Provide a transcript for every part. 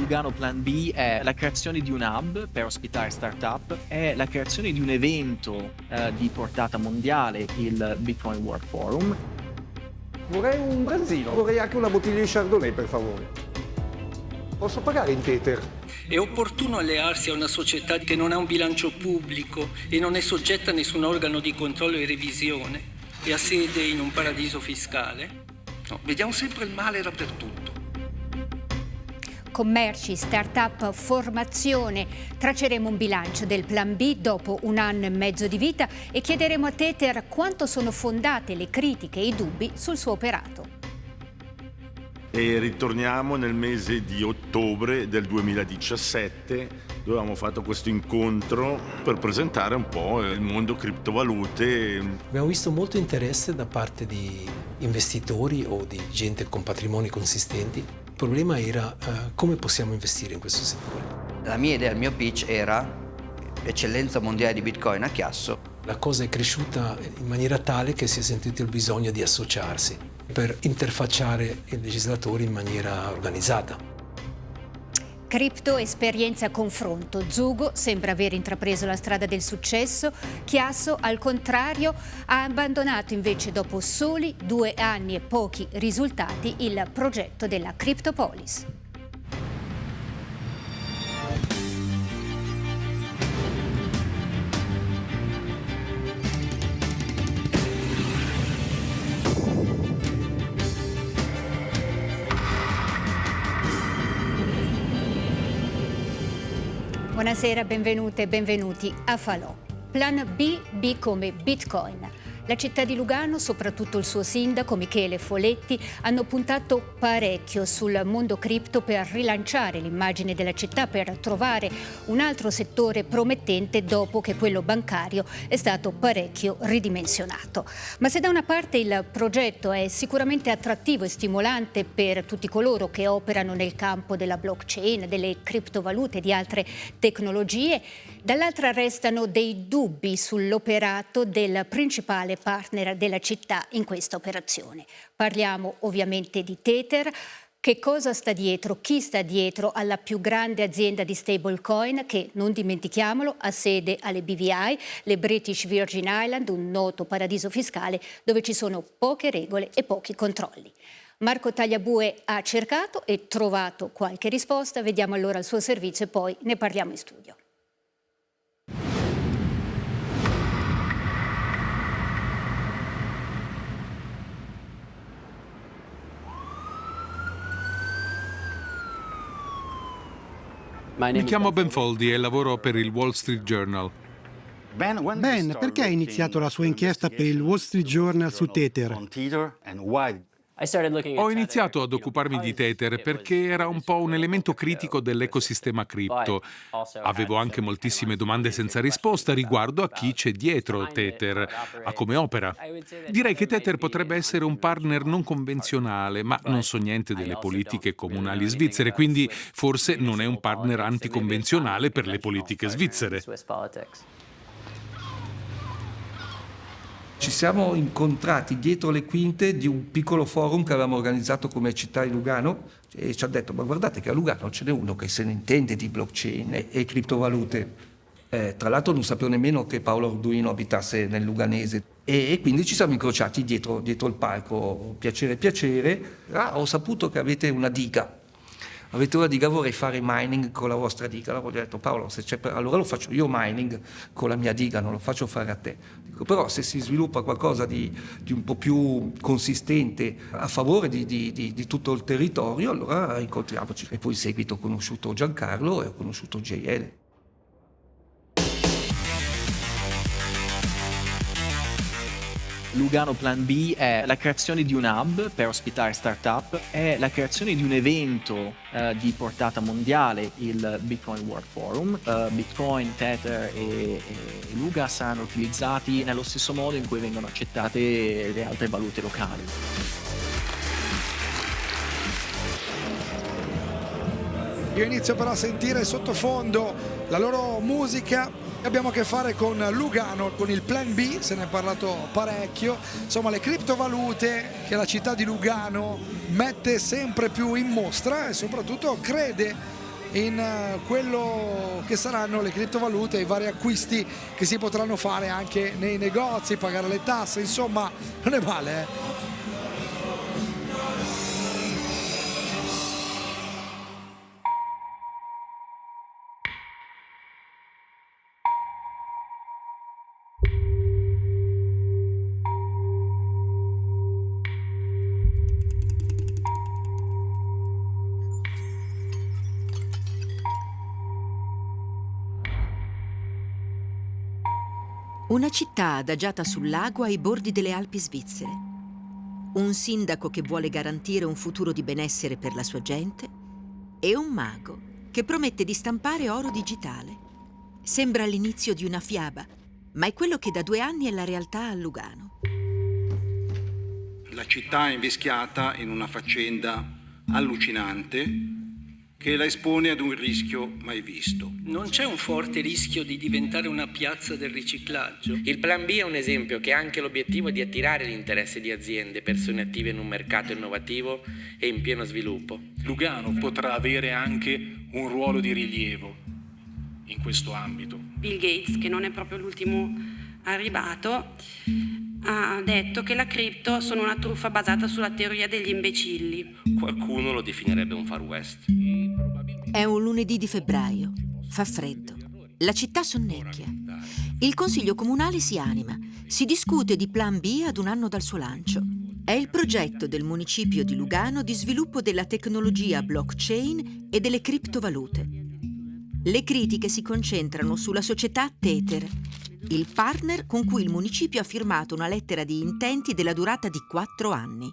Lugano Plan B è la creazione di un hub per ospitare startup, è la creazione di un evento di portata mondiale, il Bitcoin World Forum. Vorrei un branzino, vorrei anche una bottiglia di Chardonnay, per favore. Posso pagare in Tether? È opportuno allearsi a una società che non ha un bilancio pubblico e non è soggetta a nessun organo di controllo e revisione e ha sede in un paradiso fiscale? No, vediamo sempre il male dappertutto. Commerci, start-up, formazione. Tracceremo un bilancio del Plan B dopo 1 anno e mezzo di vita e chiederemo a Tether quanto sono fondate le critiche e i dubbi sul suo operato. E ritorniamo nel mese di ottobre del 2017, dove avevamo fatto questo incontro per presentare un po' il mondo criptovalute. Abbiamo visto molto interesse da parte di investitori o di gente con patrimoni consistenti. Il problema era come possiamo investire in questo settore. La mia idea, il mio pitch era eccellenza mondiale di Bitcoin a Chiasso. La cosa è cresciuta in maniera tale che si è sentito il bisogno di associarsi per interfacciare i legislatori in maniera organizzata. Cripto, esperienza, confronto. Zugo sembra aver intrapreso la strada del successo. Chiasso, al contrario, ha abbandonato invece dopo soli 2 anni e pochi risultati il progetto della Cryptopolis. Buonasera, benvenute e benvenuti a Falò. Plan B, B come Bitcoin. La città di Lugano, soprattutto il suo sindaco Michele Foletti, hanno puntato parecchio sul mondo cripto per rilanciare l'immagine della città, per trovare un altro settore promettente dopo che quello bancario è stato parecchio ridimensionato. Ma se da una parte il progetto è sicuramente attrattivo e stimolante per tutti coloro che operano nel campo della blockchain, delle criptovalute e di altre tecnologie, dall'altra restano dei dubbi sull'operato del principale partner della città in questa operazione. Parliamo ovviamente di Tether. Che cosa sta dietro? Chi sta dietro alla più grande azienda di stablecoin che, non dimentichiamolo, ha sede alle BVI, le British Virgin Island, un noto paradiso fiscale dove ci sono poche regole e pochi controlli. Marco Tagliabue ha cercato e trovato qualche risposta. Vediamo allora il suo servizio e poi ne parliamo in studio. Mi chiamo Ben Foldi e lavoro per il Wall Street Journal. Ben, perché ha iniziato la sua inchiesta per il Wall Street Journal su Tether? Ho iniziato ad occuparmi di Tether perché era un po' un elemento critico dell'ecosistema cripto. Avevo anche moltissime domande senza risposta riguardo a chi c'è dietro Tether, a come opera. Direi che Tether potrebbe essere un partner non convenzionale, ma non so niente delle politiche comunali svizzere, quindi forse non è un partner anticonvenzionale per le politiche svizzere. Ci siamo incontrati dietro le quinte di un piccolo forum che avevamo organizzato come città di Lugano e ci ha detto: ma guardate che a Lugano ce n'è uno che se ne intende di blockchain e criptovalute. Tra l'altro non sapevo nemmeno che Paolo Arduino abitasse nel Luganese e quindi ci siamo incrociati dietro il palco. Piacere. Ho saputo che avete una diga. Vorrei fare mining con la vostra diga. Allora ho detto: Paolo, se c'è allora lo faccio io mining con la mia diga, non lo faccio fare a te. Dico, però se si sviluppa qualcosa di un po' più consistente a favore di tutto il territorio, allora incontriamoci. E poi in seguito ho conosciuto Giancarlo e ho conosciuto JL. Lugano Plan B è la creazione di un hub per ospitare startup, è la creazione di un evento di portata mondiale, il Bitcoin World Forum. Bitcoin, Tether e Luga saranno utilizzati nello stesso modo in cui vengono accettate le altre valute locali. Io inizio però a sentire sottofondo la loro musica. Abbiamo a che fare con Lugano, con il Plan B, se ne è parlato parecchio. Insomma, le criptovalute che la città di Lugano mette sempre più in mostra e soprattutto crede in quello che saranno le criptovalute e i vari acquisti che si potranno fare anche nei negozi, pagare le tasse, insomma non è male. Una città adagiata sul lago ai bordi delle Alpi svizzere. Un sindaco che vuole garantire un futuro di benessere per la sua gente e un mago che promette di stampare oro digitale. Sembra l'inizio di una fiaba, ma è quello che da 2 anni è la realtà a Lugano. La città è invischiata in una faccenda allucinante che la espone ad un rischio mai visto. Non c'è un forte rischio di diventare una piazza del riciclaggio? Il Plan B è un esempio che ha anche l'obiettivo di attirare l'interesse di aziende, persone attive in un mercato innovativo e in pieno sviluppo. Lugano potrà avere anche un ruolo di rilievo in questo ambito. Bill Gates, che non è proprio l'ultimo arrivato, ha detto che la cripto sono una truffa basata sulla teoria degli imbecilli. Qualcuno lo definirebbe un Far West. È un lunedì di febbraio. Fa freddo. La città sonnecchia. Il consiglio comunale si anima. Si discute di Plan B ad 1 anno dal suo lancio. È il progetto del municipio di Lugano di sviluppo della tecnologia blockchain e delle criptovalute. Le critiche si concentrano sulla società Tether, il partner con cui il municipio ha firmato una lettera di intenti della durata di 4 anni.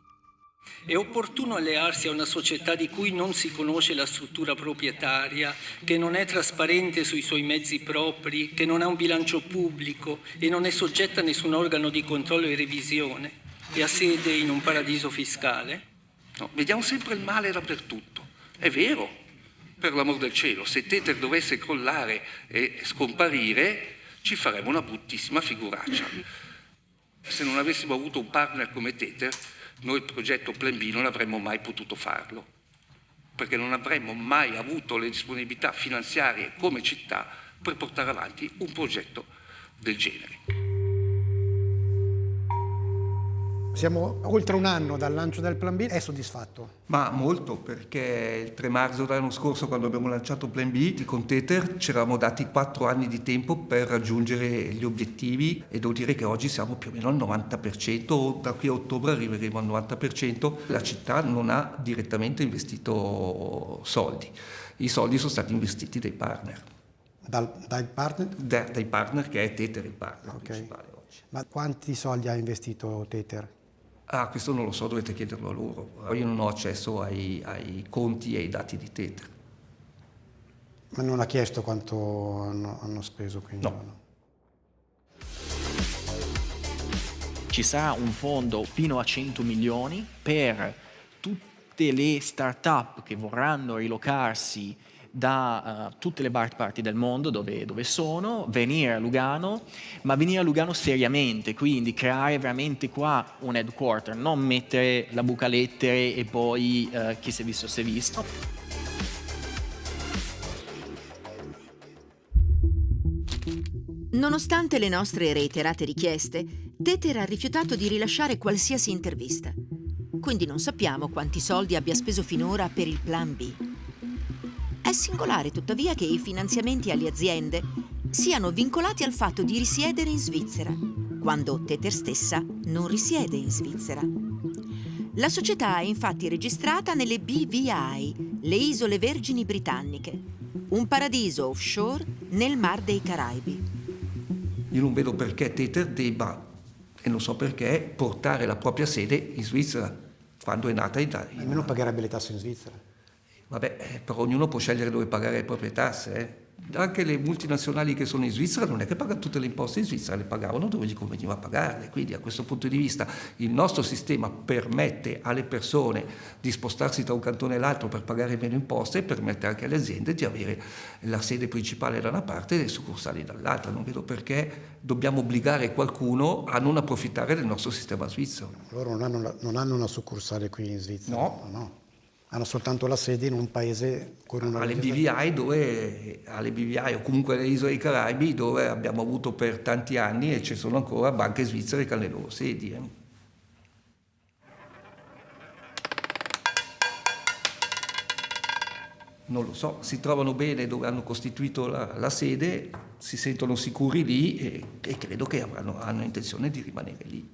È opportuno allearsi a una società di cui non si conosce la struttura proprietaria, che non è trasparente sui suoi mezzi propri, che non ha un bilancio pubblico e non è soggetta a nessun organo di controllo e revisione e ha sede in un paradiso fiscale? No, vediamo sempre il male dappertutto. È vero, per l'amor del cielo, se Tether dovesse crollare e scomparire, ci faremo una bruttissima figuraccia. Se non avessimo avuto un partner come Tether, noi il progetto Plan B non avremmo mai potuto farlo, perché non avremmo mai avuto le disponibilità finanziarie come città per portare avanti un progetto del genere. Siamo oltre 1 anno dal lancio del Plan B, è soddisfatto? Ma molto, perché il 3 marzo dell'anno scorso, quando abbiamo lanciato Plan B con Tether, ci eravamo dati 4 anni di tempo per raggiungere gli obiettivi e devo dire che oggi siamo più o meno al 90%, da qui a ottobre arriveremo al 90%. La città non ha direttamente investito soldi, i soldi sono stati investiti dai partner. Dai partner? Dai partner, che è Tether il partner principale oggi. Ma quanti soldi ha investito Tether? Ah, questo non lo so, dovete chiederlo a loro. Io non ho accesso ai conti e ai dati di Tether. Ma non ha chiesto quanto hanno speso, quindi? No. Ci sarà un fondo fino a 100 milioni per tutte le start-up che vorranno rilocarsi da tutte le parti del mondo dove sono, venire a Lugano, ma venire a Lugano seriamente, quindi creare veramente qua un headquarter, non mettere la buca lettere e poi chi si è visto si è visto. Nonostante le nostre reiterate richieste, Tether ha rifiutato di rilasciare qualsiasi intervista. Quindi non sappiamo quanti soldi abbia speso finora per il Plan B. È singolare, tuttavia, che i finanziamenti alle aziende siano vincolati al fatto di risiedere in Svizzera, quando Tether stessa non risiede in Svizzera. La società è infatti registrata nelle BVI, le Isole Vergini Britanniche, un paradiso offshore nel Mar dei Caraibi. Io non vedo perché Tether debba, e non so perché, portare la propria sede in Svizzera, quando è nata Almeno pagherebbe le tasse in Svizzera. Vabbè, però ognuno può scegliere dove pagare le proprie tasse. Anche le multinazionali che sono in Svizzera non è che pagano tutte le imposte in Svizzera, le pagavano dove gli conveniva pagarle. Quindi, a questo punto di vista, il nostro sistema permette alle persone di spostarsi tra un cantone e l'altro per pagare meno imposte e permette anche alle aziende di avere la sede principale da una parte e le succursali dall'altra. Non vedo perché dobbiamo obbligare qualcuno a non approfittare del nostro sistema svizzero. Loro non hanno una succursale qui in Svizzera? No. hanno soltanto la sede in un paese con una alle BVI o comunque alle isole dei Caraibi, dove abbiamo avuto per tanti anni e ci sono ancora banche svizzere che hanno le loro sedi. Non lo so, si trovano bene dove hanno costituito la sede, si sentono sicuri lì e credo che hanno intenzione di rimanere lì.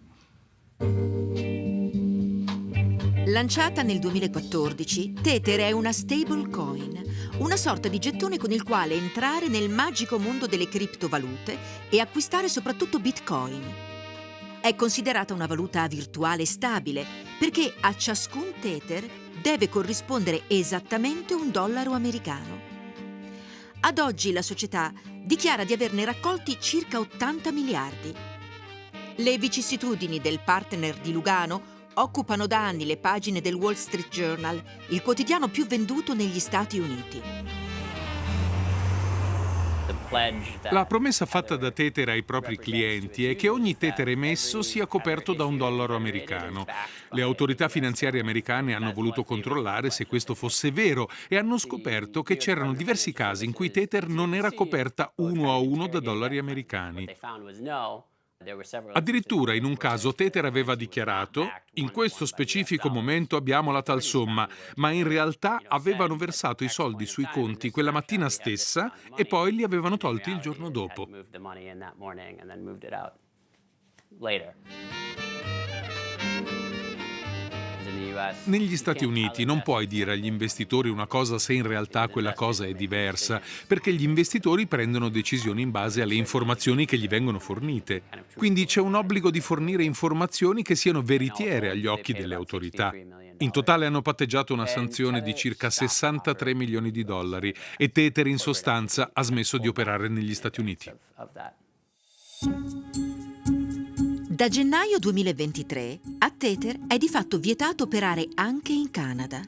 Lanciata nel 2014, Tether è una stablecoin, una sorta di gettone con il quale entrare nel magico mondo delle criptovalute e acquistare soprattutto Bitcoin. È considerata una valuta virtuale stabile perché a ciascun Tether deve corrispondere esattamente $1 americano. Ad oggi la società dichiara di averne raccolti circa 80 miliardi. Le vicissitudini del partner di Lugano occupano da anni le pagine del Wall Street Journal, il quotidiano più venduto negli Stati Uniti. La promessa fatta da Tether ai propri clienti è che ogni Tether emesso sia coperto da $1 americano. Le autorità finanziarie americane hanno voluto controllare se questo fosse vero e hanno scoperto che c'erano diversi casi in cui Tether non era coperta uno a uno da dollari americani. Addirittura in un caso Tether aveva dichiarato «In questo specifico momento abbiamo la tal somma», ma in realtà avevano versato i soldi sui conti quella mattina stessa e poi li avevano tolti il giorno dopo. Negli Stati Uniti non puoi dire agli investitori una cosa se in realtà quella cosa è diversa, perché gli investitori prendono decisioni in base alle informazioni che gli vengono fornite. Quindi c'è un obbligo di fornire informazioni che siano veritiere agli occhi delle autorità. In totale hanno patteggiato una sanzione di circa $63 milioni e Tether in sostanza ha smesso di operare negli Stati Uniti. Da gennaio 2023 a Tether è di fatto vietato operare anche in Canada.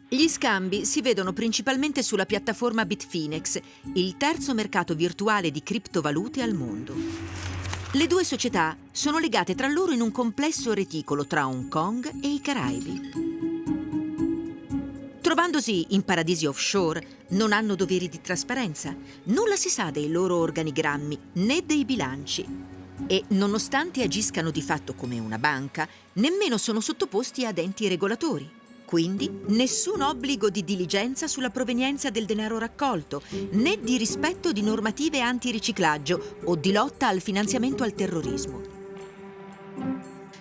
Gli scambi si vedono principalmente sulla piattaforma Bitfinex, il terzo mercato virtuale di criptovalute al mondo. Le due società sono legate tra loro in un complesso reticolo tra Hong Kong e i Caraibi. Trovandosi in paradisi offshore, non hanno doveri di trasparenza, nulla si sa dei loro organigrammi né dei bilanci. E, nonostante agiscano di fatto come una banca, nemmeno sono sottoposti ad enti regolatori. Quindi, nessun obbligo di diligenza sulla provenienza del denaro raccolto, né di rispetto di normative antiriciclaggio o di lotta al finanziamento al terrorismo.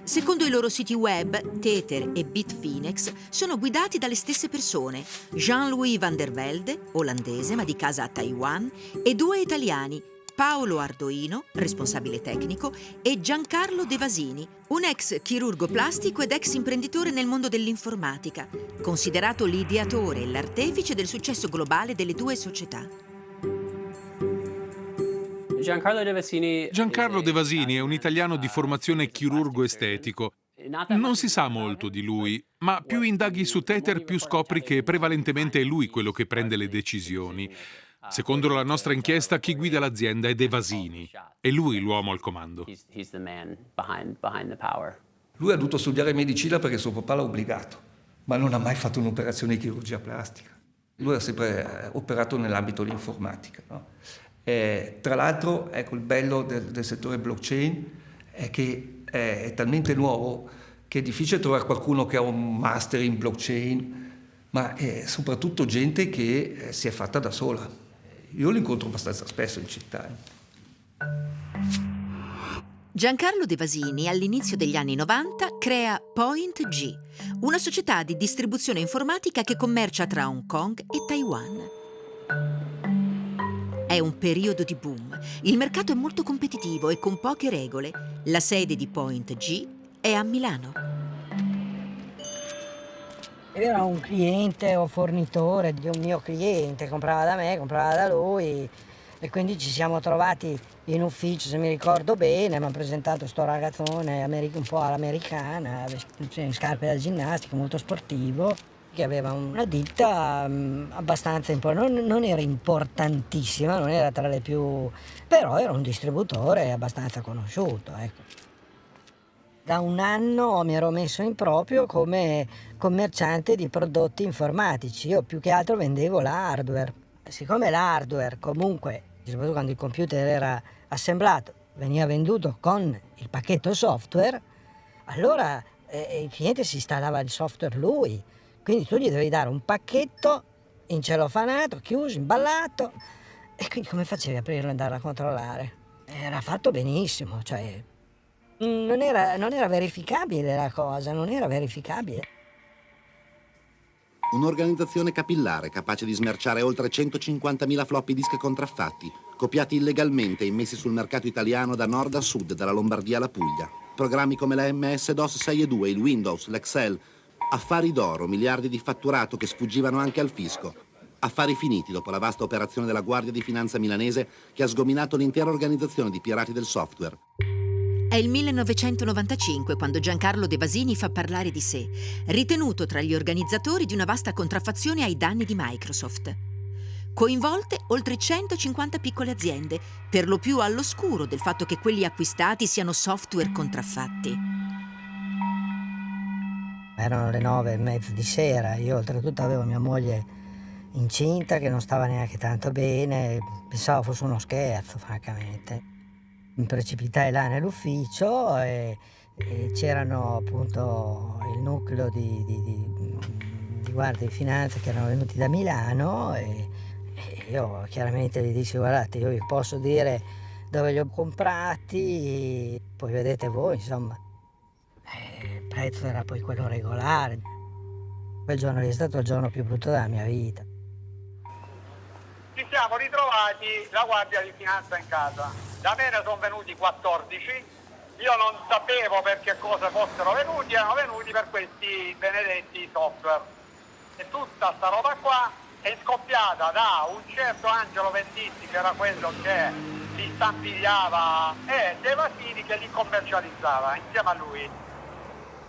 Secondo i loro siti web, Tether e Bitfinex sono guidati dalle stesse persone, Jean-Louis van der Velde, olandese ma di casa a Taiwan, e due italiani, Paolo Ardoino, responsabile tecnico, e Giancarlo De Vasini, un ex chirurgo plastico ed ex imprenditore nel mondo dell'informatica, considerato l'ideatore e l'artefice del successo globale delle due società. Giancarlo De Vasini è un italiano di formazione chirurgo estetico. Non si sa molto di lui, ma più indaghi su Tether più scopri che prevalentemente è lui quello che prende le decisioni. Secondo la nostra inchiesta, chi guida l'azienda è De Vasini. È lui l'uomo al comando. Lui ha dovuto studiare medicina perché suo papà l'ha obbligato, ma non ha mai fatto un'operazione di chirurgia plastica. Lui ha sempre operato nell'ambito dell'informatica, no? Tra l'altro, ecco, il bello del settore blockchain è che è talmente nuovo che è difficile trovare qualcuno che ha un master in blockchain, ma soprattutto gente che si è fatta da sola. Io lo incontro abbastanza spesso in città. Giancarlo De Vasini, all'inizio degli anni 90, crea Point G, una società di distribuzione informatica che commercia tra Hong Kong e Taiwan. È un periodo di boom. Il mercato è molto competitivo e con poche regole. La sede di Point G è a Milano. Era un cliente o fornitore di un mio cliente, comprava da me, comprava da lui e quindi ci siamo trovati in ufficio, se mi ricordo bene, mi ha presentato sto ragazzone un po' all'americana, in scarpe da ginnastica, molto sportivo, che aveva una ditta abbastanza importante, non era importantissima, non era tra le più, però era un distributore abbastanza conosciuto, ecco. Da un anno mi ero messo in proprio come commerciante di prodotti informatici. Io più che altro vendevo l'hardware. Siccome l'hardware comunque, soprattutto quando il computer era assemblato, veniva venduto con il pacchetto software, allora il cliente si installava il software lui. Quindi tu gli devi dare un pacchetto incellofanato, chiuso, imballato, e quindi come facevi a aprirlo e andarlo a controllare? Era fatto benissimo, cioè non era verificabile la cosa, non era verificabile. Un'organizzazione capillare capace di smerciare oltre 150.000 floppy disk contraffatti, copiati illegalmente e immessi sul mercato italiano da nord a sud, dalla Lombardia alla Puglia. Programmi come la MS-DOS 6.2, il Windows, l'Excel. Affari d'oro, miliardi di fatturato che sfuggivano anche al fisco. Affari finiti dopo la vasta operazione della Guardia di Finanza milanese che ha sgominato l'intera organizzazione di pirati del software. È il 1995 quando Giancarlo De Vasini fa parlare di sé, ritenuto tra gli organizzatori di una vasta contraffazione ai danni di Microsoft. Coinvolte oltre 150 piccole aziende, per lo più all'oscuro del fatto che quelli acquistati siano software contraffatti. Erano le 9:30 di sera, io oltretutto avevo mia moglie incinta che non stava neanche tanto bene, pensavo fosse uno scherzo francamente. Mi precipitai là nell'ufficio e c'erano appunto il nucleo di Guardia di Finanza che erano venuti da Milano e io chiaramente gli dissi: guardate, io vi posso dire dove li ho comprati, poi vedete voi, insomma. Il prezzo era poi quello regolare. Quel giorno lì è stato il giorno più brutto della mia vita. Ci siamo ritrovati la Guardia di Finanza in casa. Da me ne sono venuti 14, io non sapevo per che cosa fossero venuti, erano venuti per questi benedetti software. E tutta sta roba qua è scoppiata da un certo Angelo Venditti, che era quello che li stampigliava, e De Vasini che li commercializzava insieme a lui.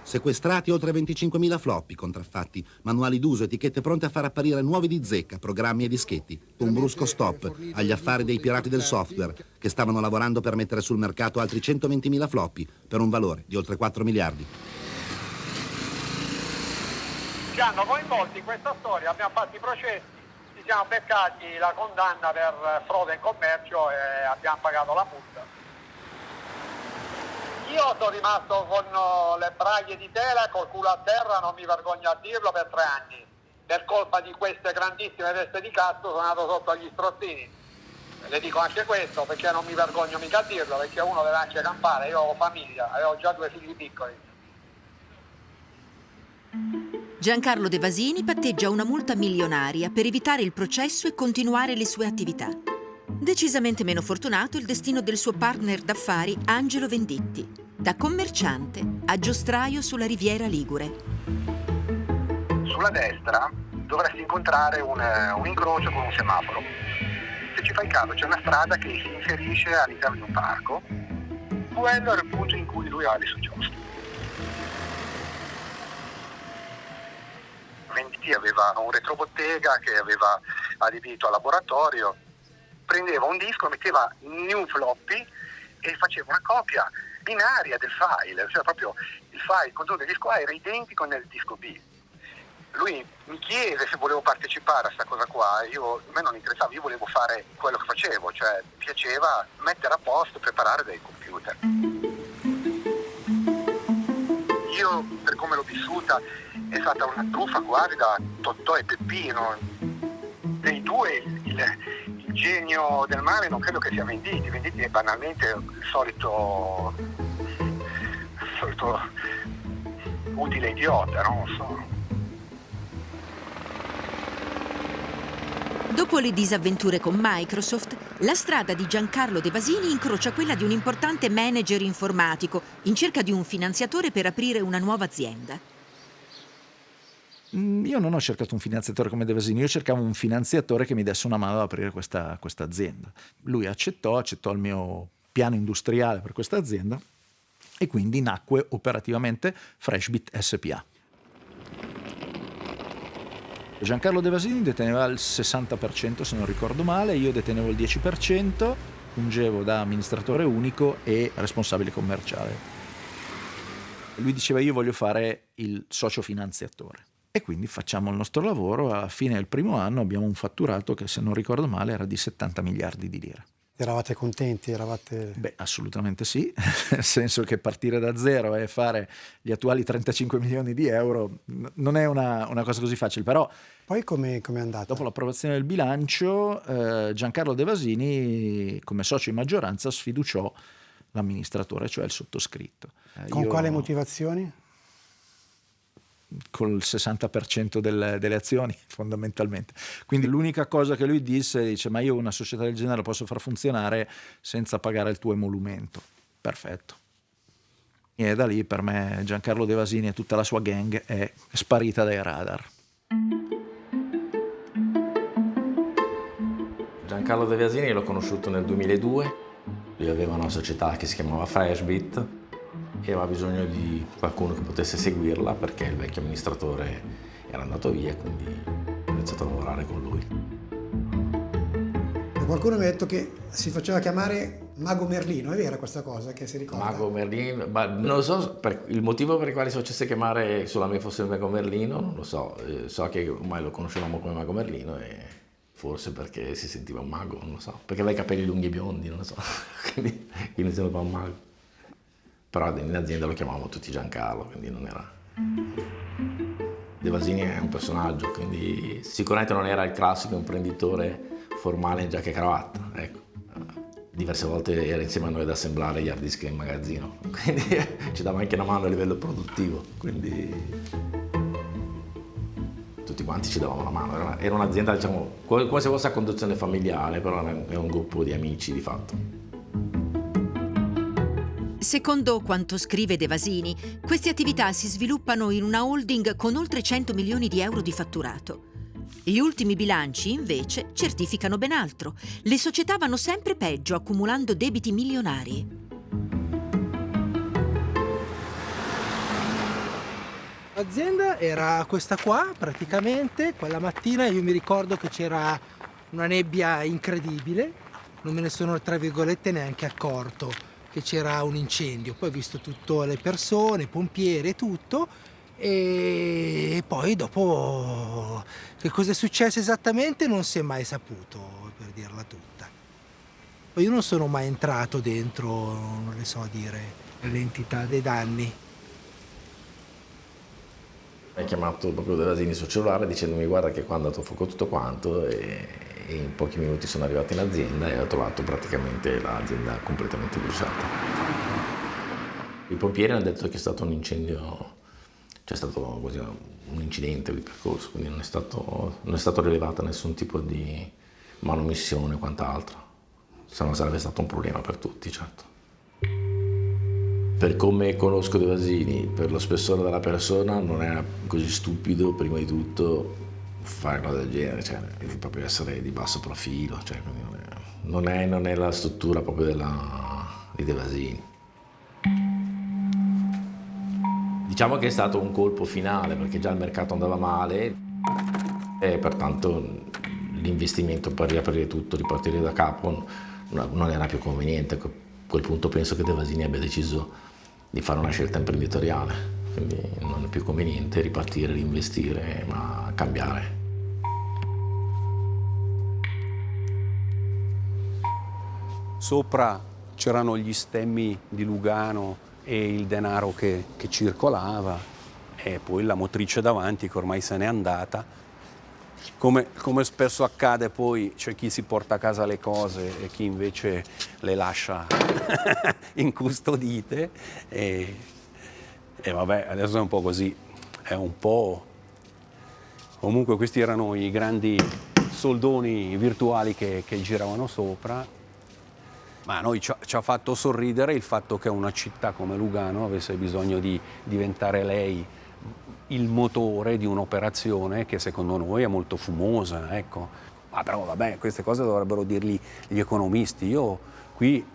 Sequestrati oltre 25.000 floppy contraffatti, manuali d'uso, etichette pronte a far apparire nuovi di zecca, programmi e dischetti. Un brusco stop agli affari dei pirati del software che stavano lavorando per mettere sul mercato altri 120.000 floppy per un valore di oltre 4 miliardi. Ci hanno coinvolti in questa storia, abbiamo fatto i processi, ci siamo beccati la condanna per frode in commercio e abbiamo pagato la multa. Io sono rimasto con le braglie di tela, col culo a terra, non mi vergogno a dirlo, per 3 anni. Per colpa di queste grandissime teste di cazzo sono andato sotto agli strozzini. Le dico anche questo perché non mi vergogno mica a dirlo, perché uno deve anche campare. Io ho famiglia, avevo già 2 figli piccoli. Giancarlo De Vasini patteggia una multa milionaria per evitare il processo e continuare le sue attività. Decisamente meno fortunato il destino del suo partner d'affari Angelo Venditti, da commerciante a giostraio sulla Riviera Ligure. Sulla destra dovresti incontrare un incrocio con un semaforo. Se ci fai caso c'è una strada che si inserisce all'interno di un parco. Quello era il punto in cui lui aveva le sue giostre. Venditti aveva un retrobottega che aveva adibito a laboratorio. Prendeva un disco, metteva in un floppy e faceva una copia binaria del file, cioè proprio il file, il contenuto del disco A era identico nel disco B. Lui mi chiese se volevo partecipare a questa cosa qua, a me non interessava, io volevo fare quello che facevo, cioè mi piaceva mettere a posto, preparare dei computer. Io, per come l'ho vissuta, è stata una truffa quasi da Totò e Peppino. Dei due il genio del male non credo che sia Venditti. Venditti è banalmente il solito utile idiota, non lo so. Dopo le disavventure con Microsoft, la strada di Giancarlo De Vasini incrocia quella di un importante manager informatico in cerca di un finanziatore per aprire una nuova azienda. Io non ho cercato un finanziatore come De Vasini, io cercavo un finanziatore che mi desse una mano ad aprire questa azienda. Lui accettò il mio piano industriale per questa azienda e quindi nacque operativamente Freshbit SPA. Giancarlo De Vasini deteneva il 60%, se non ricordo male, io detenevo il 10%, fungevo da amministratore unico e responsabile commerciale. Lui diceva io voglio fare il socio finanziatore. E quindi facciamo il nostro lavoro, alla fine del primo anno abbiamo un fatturato che, se non ricordo male, era di 70 miliardi di lire. Eravate contenti? Beh, assolutamente sì, nel senso che partire da zero e fare gli attuali 35 milioni di euro non è una cosa così facile, però... Poi com'è andata? Dopo l'approvazione del bilancio, Giancarlo De Vasini, come socio in maggioranza, sfiduciò l'amministratore, cioè il sottoscritto. Con quale motivazioni? Col 60% delle azioni, fondamentalmente. Quindi l'unica cosa che lui dice, ma io una società del genere la posso far funzionare senza pagare il tuo emolumento. Perfetto. E da lì per me Giancarlo De Vasini e tutta la sua gang è sparita dai radar. Giancarlo De Vasini l'ho conosciuto nel 2002, lui aveva una società che si chiamava Freshbit e aveva bisogno di qualcuno che potesse seguirla perché il vecchio amministratore era andato via, quindi ho iniziato a lavorare con lui. Qualcuno mi ha detto che si faceva chiamare Mago Merlino, è vera questa cosa che si ricorda? Mago Merlino, non so il motivo per il quale si facesse chiamare solamente fosse il Mago Merlino, non lo so, so che ormai lo conoscevamo come Mago Merlino e forse perché si sentiva un mago, non lo so, perché aveva i capelli lunghi e biondi, non lo so, quindi sembrava un mago. Però in azienda lo chiamavamo tutti Giancarlo, quindi non era... De Vasini è un personaggio, quindi sicuramente non era il classico imprenditore formale in giacca e cravatta, ecco. Diverse volte era insieme a noi ad assemblare gli hard disk in magazzino, quindi ci dava anche una mano a livello produttivo, quindi tutti quanti ci davamo una mano. Era un'azienda, diciamo, come se fosse a conduzione familiare, però è un gruppo di amici di fatto. Secondo quanto scrive De Vasini, queste attività si sviluppano in una holding con oltre 100 milioni di euro di fatturato. Gli ultimi bilanci, invece, certificano ben altro. Le società vanno sempre peggio, accumulando debiti milionari. L'azienda era questa qua, praticamente. Quella mattina io mi ricordo che c'era una nebbia incredibile, non me ne sono, tra virgolette, neanche accorto che c'era un incendio. Poi ho visto tutte le persone, i pompieri e tutto, e poi dopo che cosa è successo esattamente non si è mai saputo, per dirla tutta. Poi io non sono mai entrato dentro, non le so dire, l'entità dei danni. Mi ha chiamato proprio De Vasini sul cellulare dicendomi guarda che qua è andato a fuoco tutto quanto e in pochi minuti sono arrivato in azienda e ho trovato praticamente l'azienda completamente bruciata. I pompieri hanno detto che è stato un incendio, c'è stato così un incidente di percorso, quindi non è stato rilevato nessun tipo di manomissione o quant'altro, se no sarebbe stato un problema per tutti, certo. Per come conosco De Vasini, per lo spessore della persona, non è così stupido, prima di tutto, fare una cosa del genere, cioè devi proprio essere di basso profilo, cioè, non è la struttura proprio di De Vasini. Diciamo che è stato un colpo finale perché già il mercato andava male e pertanto l'investimento per riaprire tutto, ripartire da capo non era più conveniente. A quel punto penso che De Vasini abbia deciso di fare una scelta imprenditoriale, quindi non è più conveniente ripartire, reinvestire, ma cambiare. Sopra c'erano gli stemmi di Lugano e il denaro che circolava e poi la motrice davanti che ormai se n'è andata. Come spesso accade poi c'è chi si porta a casa le cose e chi invece le lascia incustodite e vabbè, adesso è un po' così, è un po'... Comunque questi erano i grandi soldoni virtuali che giravano sopra, ma a noi ci ha fatto sorridere il fatto che una città come Lugano avesse bisogno di diventare lei il motore di un'operazione che secondo noi è molto fumosa, ecco. Ma però vabbè, queste cose dovrebbero dirli gli economisti. Io qui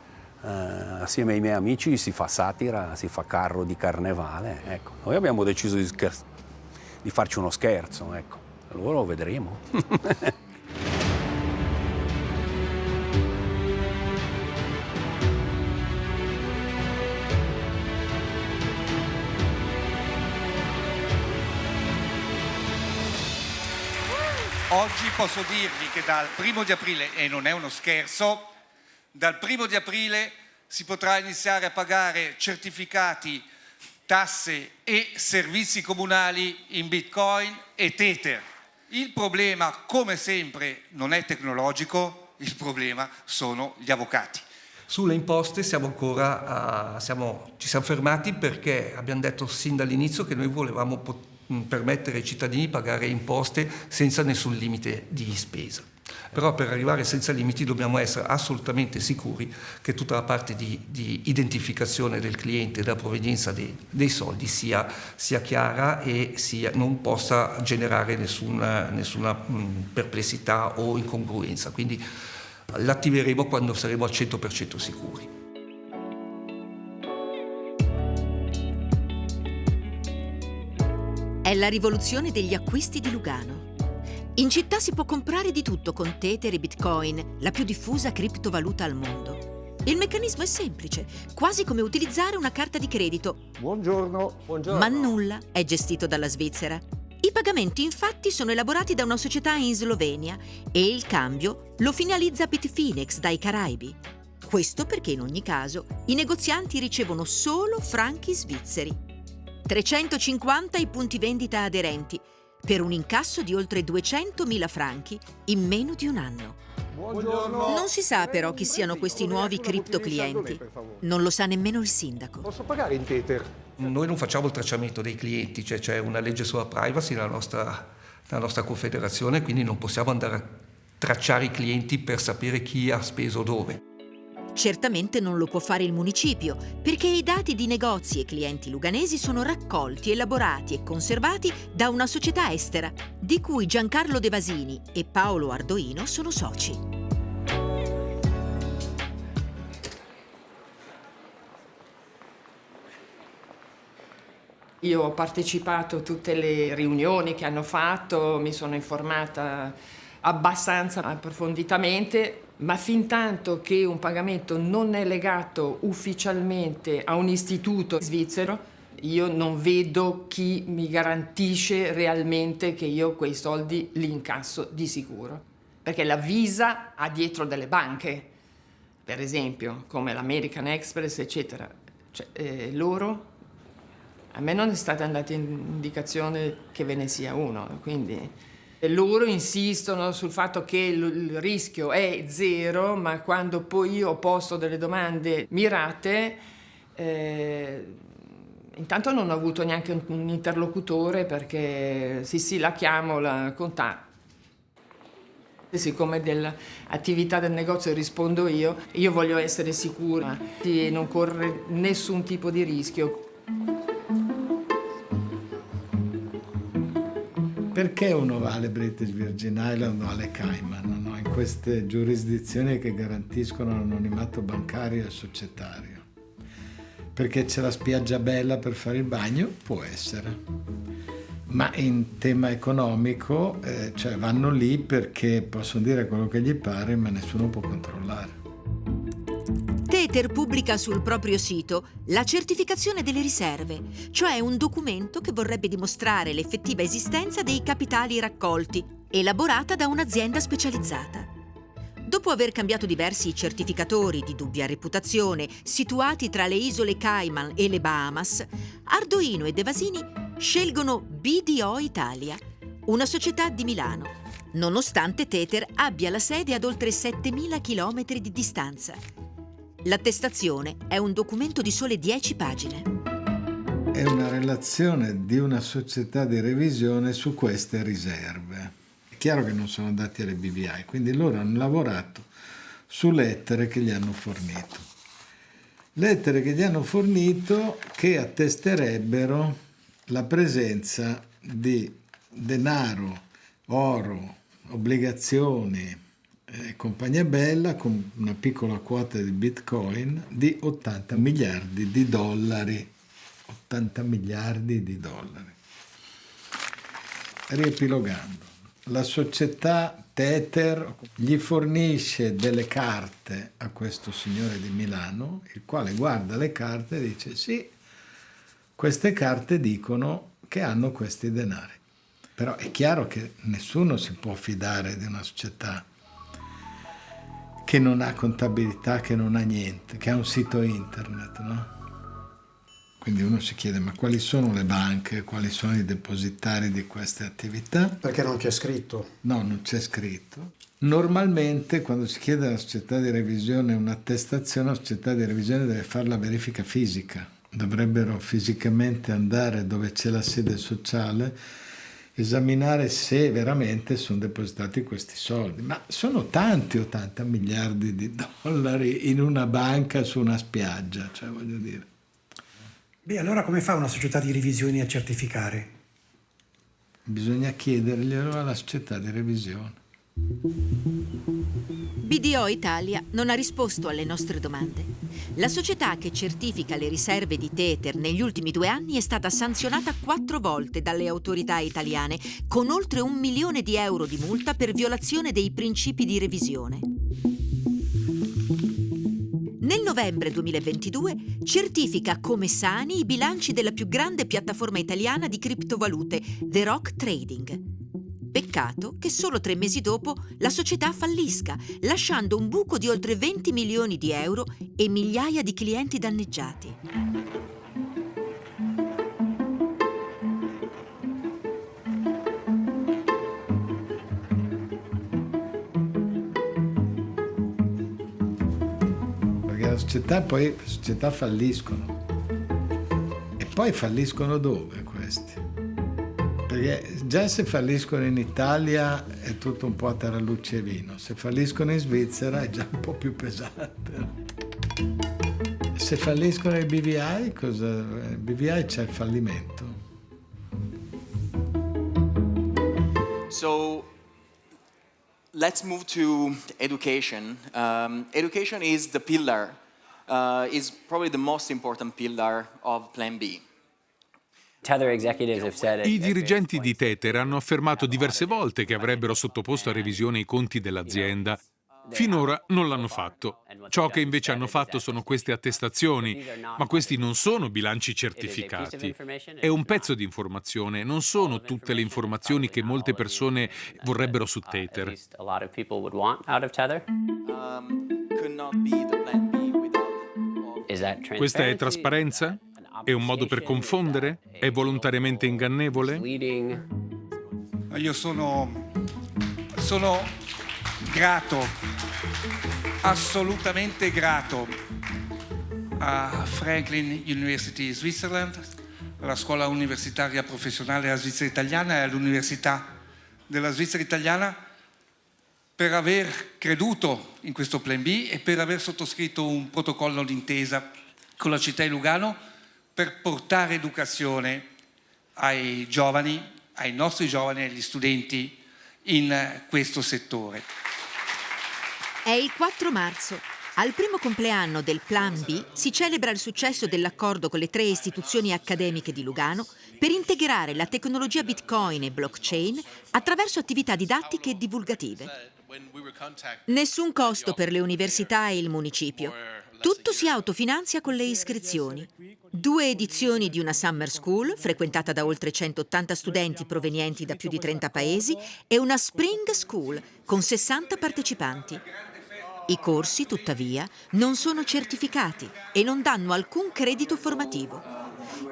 assieme ai miei amici si fa satira, si fa carro di carnevale, ecco. Noi abbiamo deciso di farci uno scherzo, ecco. Allora lo vedremo. Oggi posso dirvi che dal 1° di aprile, e non è uno scherzo, dal 1° di aprile si potrà iniziare a pagare certificati, tasse e servizi comunali in Bitcoin e Tether. Il problema, come sempre, non è tecnologico, il problema sono gli avvocati. Sulle imposte ci siamo fermati perché abbiamo detto sin dall'inizio che noi volevamo permettere ai cittadini di pagare imposte senza nessun limite di spesa. Però per arrivare senza limiti dobbiamo essere assolutamente sicuri che tutta la parte di identificazione del cliente e della provenienza dei soldi sia chiara e non possa generare nessuna perplessità o incongruenza. Quindi l'attiveremo quando saremo al 100% sicuri. È la rivoluzione degli acquisti di Lugano. In città si può comprare di tutto con Tether e Bitcoin, la più diffusa criptovaluta al mondo. Il meccanismo è semplice, quasi come utilizzare una carta di credito. Buongiorno. Ma nulla è gestito dalla Svizzera. I pagamenti infatti sono elaborati da una società in Slovenia e il cambio lo finalizza Bitfinex dai Caraibi. Questo perché in ogni caso i negozianti ricevono solo franchi svizzeri. 350 i punti vendita aderenti, per un incasso di oltre 200.000 franchi in meno di un anno. Buongiorno. Non si sa però chi siano questi nuovi cripto clienti. Non lo sa nemmeno il sindaco. Posso pagare in Tether? Noi non facciamo il tracciamento dei clienti, cioè c'è una legge sulla privacy nella nostra confederazione, quindi non possiamo andare a tracciare i clienti per sapere chi ha speso dove. Certamente non lo può fare il municipio, perché i dati di negozi e clienti luganesi sono raccolti, elaborati e conservati da una società estera, di cui Giancarlo De Vasini e Paolo Ardoino sono soci. Io ho partecipato a tutte le riunioni che hanno fatto, mi sono informata abbastanza approfonditamente, ma fintanto che un pagamento non è legato ufficialmente a un istituto svizzero, io non vedo chi mi garantisce realmente che io quei soldi li incasso di sicuro. Perché la Visa ha dietro delle banche, per esempio, come l'American Express, eccetera. Cioè, loro, a me non è stata data indicazione che ve ne sia uno, quindi loro insistono sul fatto che il rischio è zero, ma quando poi io ho posto delle domande mirate, intanto non ho avuto neanche un interlocutore perché sì, la chiamo, la contatto. Siccome dell'attività del negozio rispondo io voglio essere sicura di non correre nessun tipo di rischio. Perché uno va alle British Virgin Island o alle Cayman, no? In queste giurisdizioni che garantiscono l'anonimato bancario e societario? Perché c'è la spiaggia bella per fare il bagno? Può essere. Ma in tema economico, cioè vanno lì perché possono dire quello che gli pare, ma nessuno può controllare. Tether pubblica sul proprio sito la certificazione delle riserve, cioè un documento che vorrebbe dimostrare l'effettiva esistenza dei capitali raccolti, elaborata da un'azienda specializzata. Dopo aver cambiato diversi certificatori di dubbia reputazione situati tra le isole Cayman e le Bahamas, Ardoino e De Vasini scelgono BDO Italia, una società di Milano, nonostante Tether abbia la sede ad oltre 7.000 chilometri di distanza. L'attestazione è un documento di sole 10 pagine. È una relazione di una società di revisione su queste riserve. È chiaro che non sono andati alle BVI, quindi loro hanno lavorato su lettere che gli hanno fornito. Lettere che gli hanno fornito che attesterebbero la presenza di denaro, oro, obbligazioni, compagnia bella con una piccola quota di Bitcoin di 80 miliardi di dollari. 80 miliardi di dollari. Riepilogando, la società Tether gli fornisce delle carte a questo signore di Milano, il quale guarda le carte e dice sì, queste carte dicono che hanno questi denari. Però è chiaro che nessuno si può fidare di una società che non ha contabilità, che non ha niente, che ha un sito internet, no? Quindi uno si chiede, ma quali sono le banche, quali sono i depositari di queste attività? Perché non c'è scritto? No, non c'è scritto. Normalmente quando si chiede alla società di revisione un'attestazione, la società di revisione deve fare la verifica fisica. Dovrebbero fisicamente andare dove c'è la sede sociale, esaminare se veramente sono depositati questi soldi. Ma sono tanti 80 miliardi di dollari in una banca su una spiaggia, cioè voglio dire. Beh, allora come fa una società di revisioni a certificare? Bisogna chiederglielo alla società di revisione. BDO Italia non ha risposto alle nostre domande. La società che certifica le riserve di Tether negli ultimi 2 anni è stata sanzionata 4 volte dalle autorità italiane con oltre 1 milione di euro di multa per violazione dei principi di revisione. Nel novembre 2022 certifica come sani i bilanci della più grande piattaforma italiana di criptovalute, The Rock Trading. Peccato che solo 3 mesi dopo la società fallisca, lasciando un buco di oltre 20 milioni di euro e migliaia di clienti danneggiati. Le società falliscono. E poi falliscono dove questi? Perché già se falliscono in Italia è tutto un po' a tarallucci e vino, se falliscono in Svizzera è già un po' più pesante. Se falliscono i BVI, il BVI c'è il fallimento. So let's move to education. Education is the pillar, is probably the most important pillar of Plan B. I dirigenti di Tether hanno affermato diverse volte che avrebbero sottoposto a revisione i conti dell'azienda. Finora non l'hanno fatto. Ciò che invece hanno fatto sono queste attestazioni, ma questi non sono bilanci certificati. È un pezzo di informazione, non sono tutte le informazioni che molte persone vorrebbero su Tether. Questa è trasparenza? È un modo per confondere? È volontariamente ingannevole? Io sono grato, assolutamente grato a Franklin University Switzerland, alla scuola universitaria professionale della Svizzera italiana e all'Università della Svizzera italiana per aver creduto in questo Plan B e per aver sottoscritto un protocollo d'intesa con la città di Lugano per portare educazione ai giovani, ai nostri giovani e agli studenti in questo settore. È il 4 marzo. Al primo compleanno del Plan B si celebra il successo dell'accordo con le 3 istituzioni accademiche di Lugano per integrare la tecnologia Bitcoin e blockchain attraverso attività didattiche e divulgative. Nessun costo per le università e il municipio. Tutto si autofinanzia con le iscrizioni. 2 edizioni di una Summer School, frequentata da oltre 180 studenti provenienti da più di 30 paesi, e una Spring School, con 60 partecipanti. I corsi, tuttavia, non sono certificati e non danno alcun credito formativo.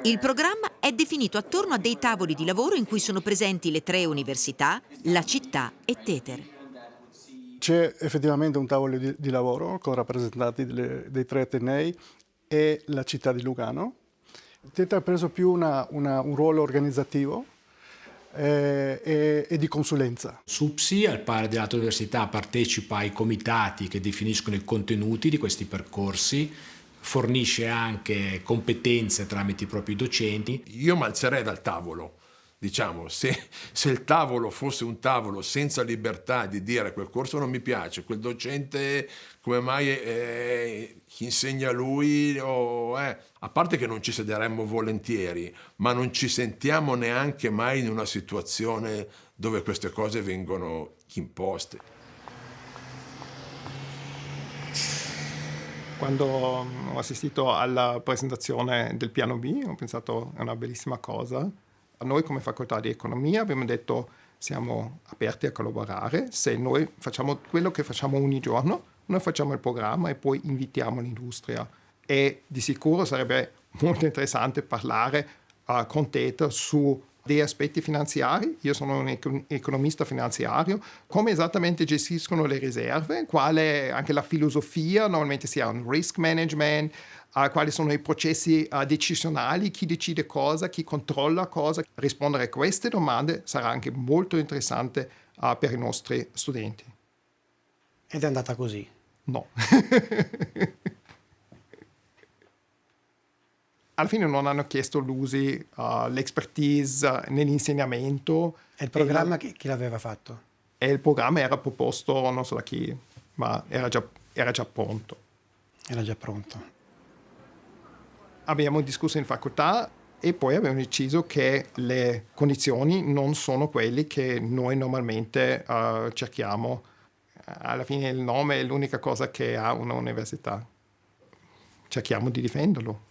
Il programma è definito attorno a dei tavoli di lavoro in cui sono presenti le 3 università, la città e Tether. C'è effettivamente un tavolo di lavoro con rappresentanti dei 3 atenei e la città di Lugano. Tether ha preso più un ruolo organizzativo e di consulenza. SUPSI, al pari delle altre università, partecipa ai comitati che definiscono i contenuti di questi percorsi, fornisce anche competenze tramite i propri docenti. Io mi alzerei dal tavolo. Diciamo, se il tavolo fosse un tavolo senza libertà di dire quel corso non mi piace, quel docente come mai insegna lui, a parte che non ci sederemmo volentieri, ma non ci sentiamo neanche mai in una situazione dove queste cose vengono imposte. Quando ho assistito alla presentazione del piano B ho pensato è una bellissima cosa. Noi come facoltà di economia abbiamo detto siamo aperti a collaborare, se noi facciamo quello che facciamo ogni giorno, noi facciamo il programma e poi invitiamo l'industria. E di sicuro sarebbe molto interessante parlare con Tether su degli aspetti finanziari. Io sono un economista finanziario, come esattamente gestiscono le riserve, quale anche la filosofia, normalmente sia un risk management, quali sono i processi decisionali, chi decide cosa, chi controlla cosa. Rispondere a queste domande sarà anche molto interessante per i nostri studenti. Ed è andata così? No. Alla fine non hanno chiesto l'usi, l'expertise nell'insegnamento. E il programma chi l'aveva fatto? E il programma era proposto, non so da chi, ma era già pronto. Era già pronto. Abbiamo discusso in facoltà e poi abbiamo deciso che le condizioni non sono quelle che noi normalmente cerchiamo. Alla fine il nome è l'unica cosa che ha un'università. Cerchiamo di difenderlo.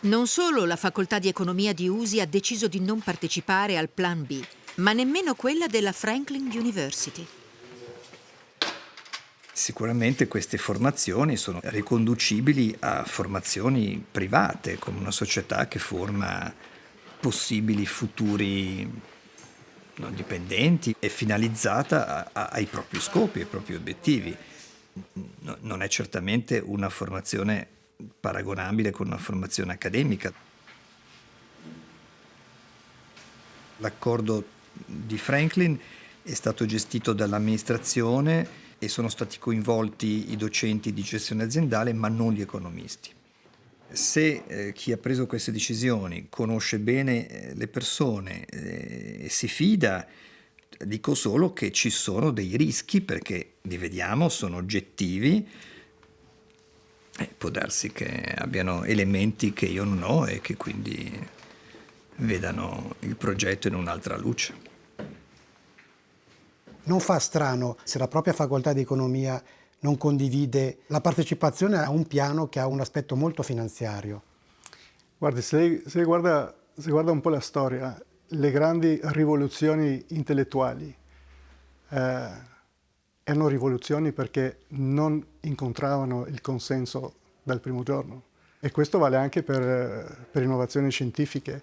Non solo la facoltà di economia di USI ha deciso di non partecipare al Plan B, ma nemmeno quella della Franklin University. Sicuramente queste formazioni sono riconducibili a formazioni private, come una società che forma possibili futuri non dipendenti e finalizzata ai propri scopi, ai propri obiettivi. Non è certamente una formazione paragonabile con una formazione accademica. L'accordo di Franklin è stato gestito dall'amministrazione e sono stati coinvolti i docenti di gestione aziendale, ma non gli economisti. Se chi ha preso queste decisioni conosce bene le persone e si fida, dico solo che ci sono dei rischi, perché li vediamo, sono oggettivi. Può darsi che abbiano elementi che io non ho e che quindi vedano il progetto in un'altra luce. Non fa strano se la propria facoltà di economia non condivide la partecipazione a un piano che ha un aspetto molto finanziario? Guardi, se guarda un po' la storia, le grandi rivoluzioni intellettuali erano rivoluzioni perché non incontravano il consenso dal primo giorno. E questo vale anche per innovazioni scientifiche.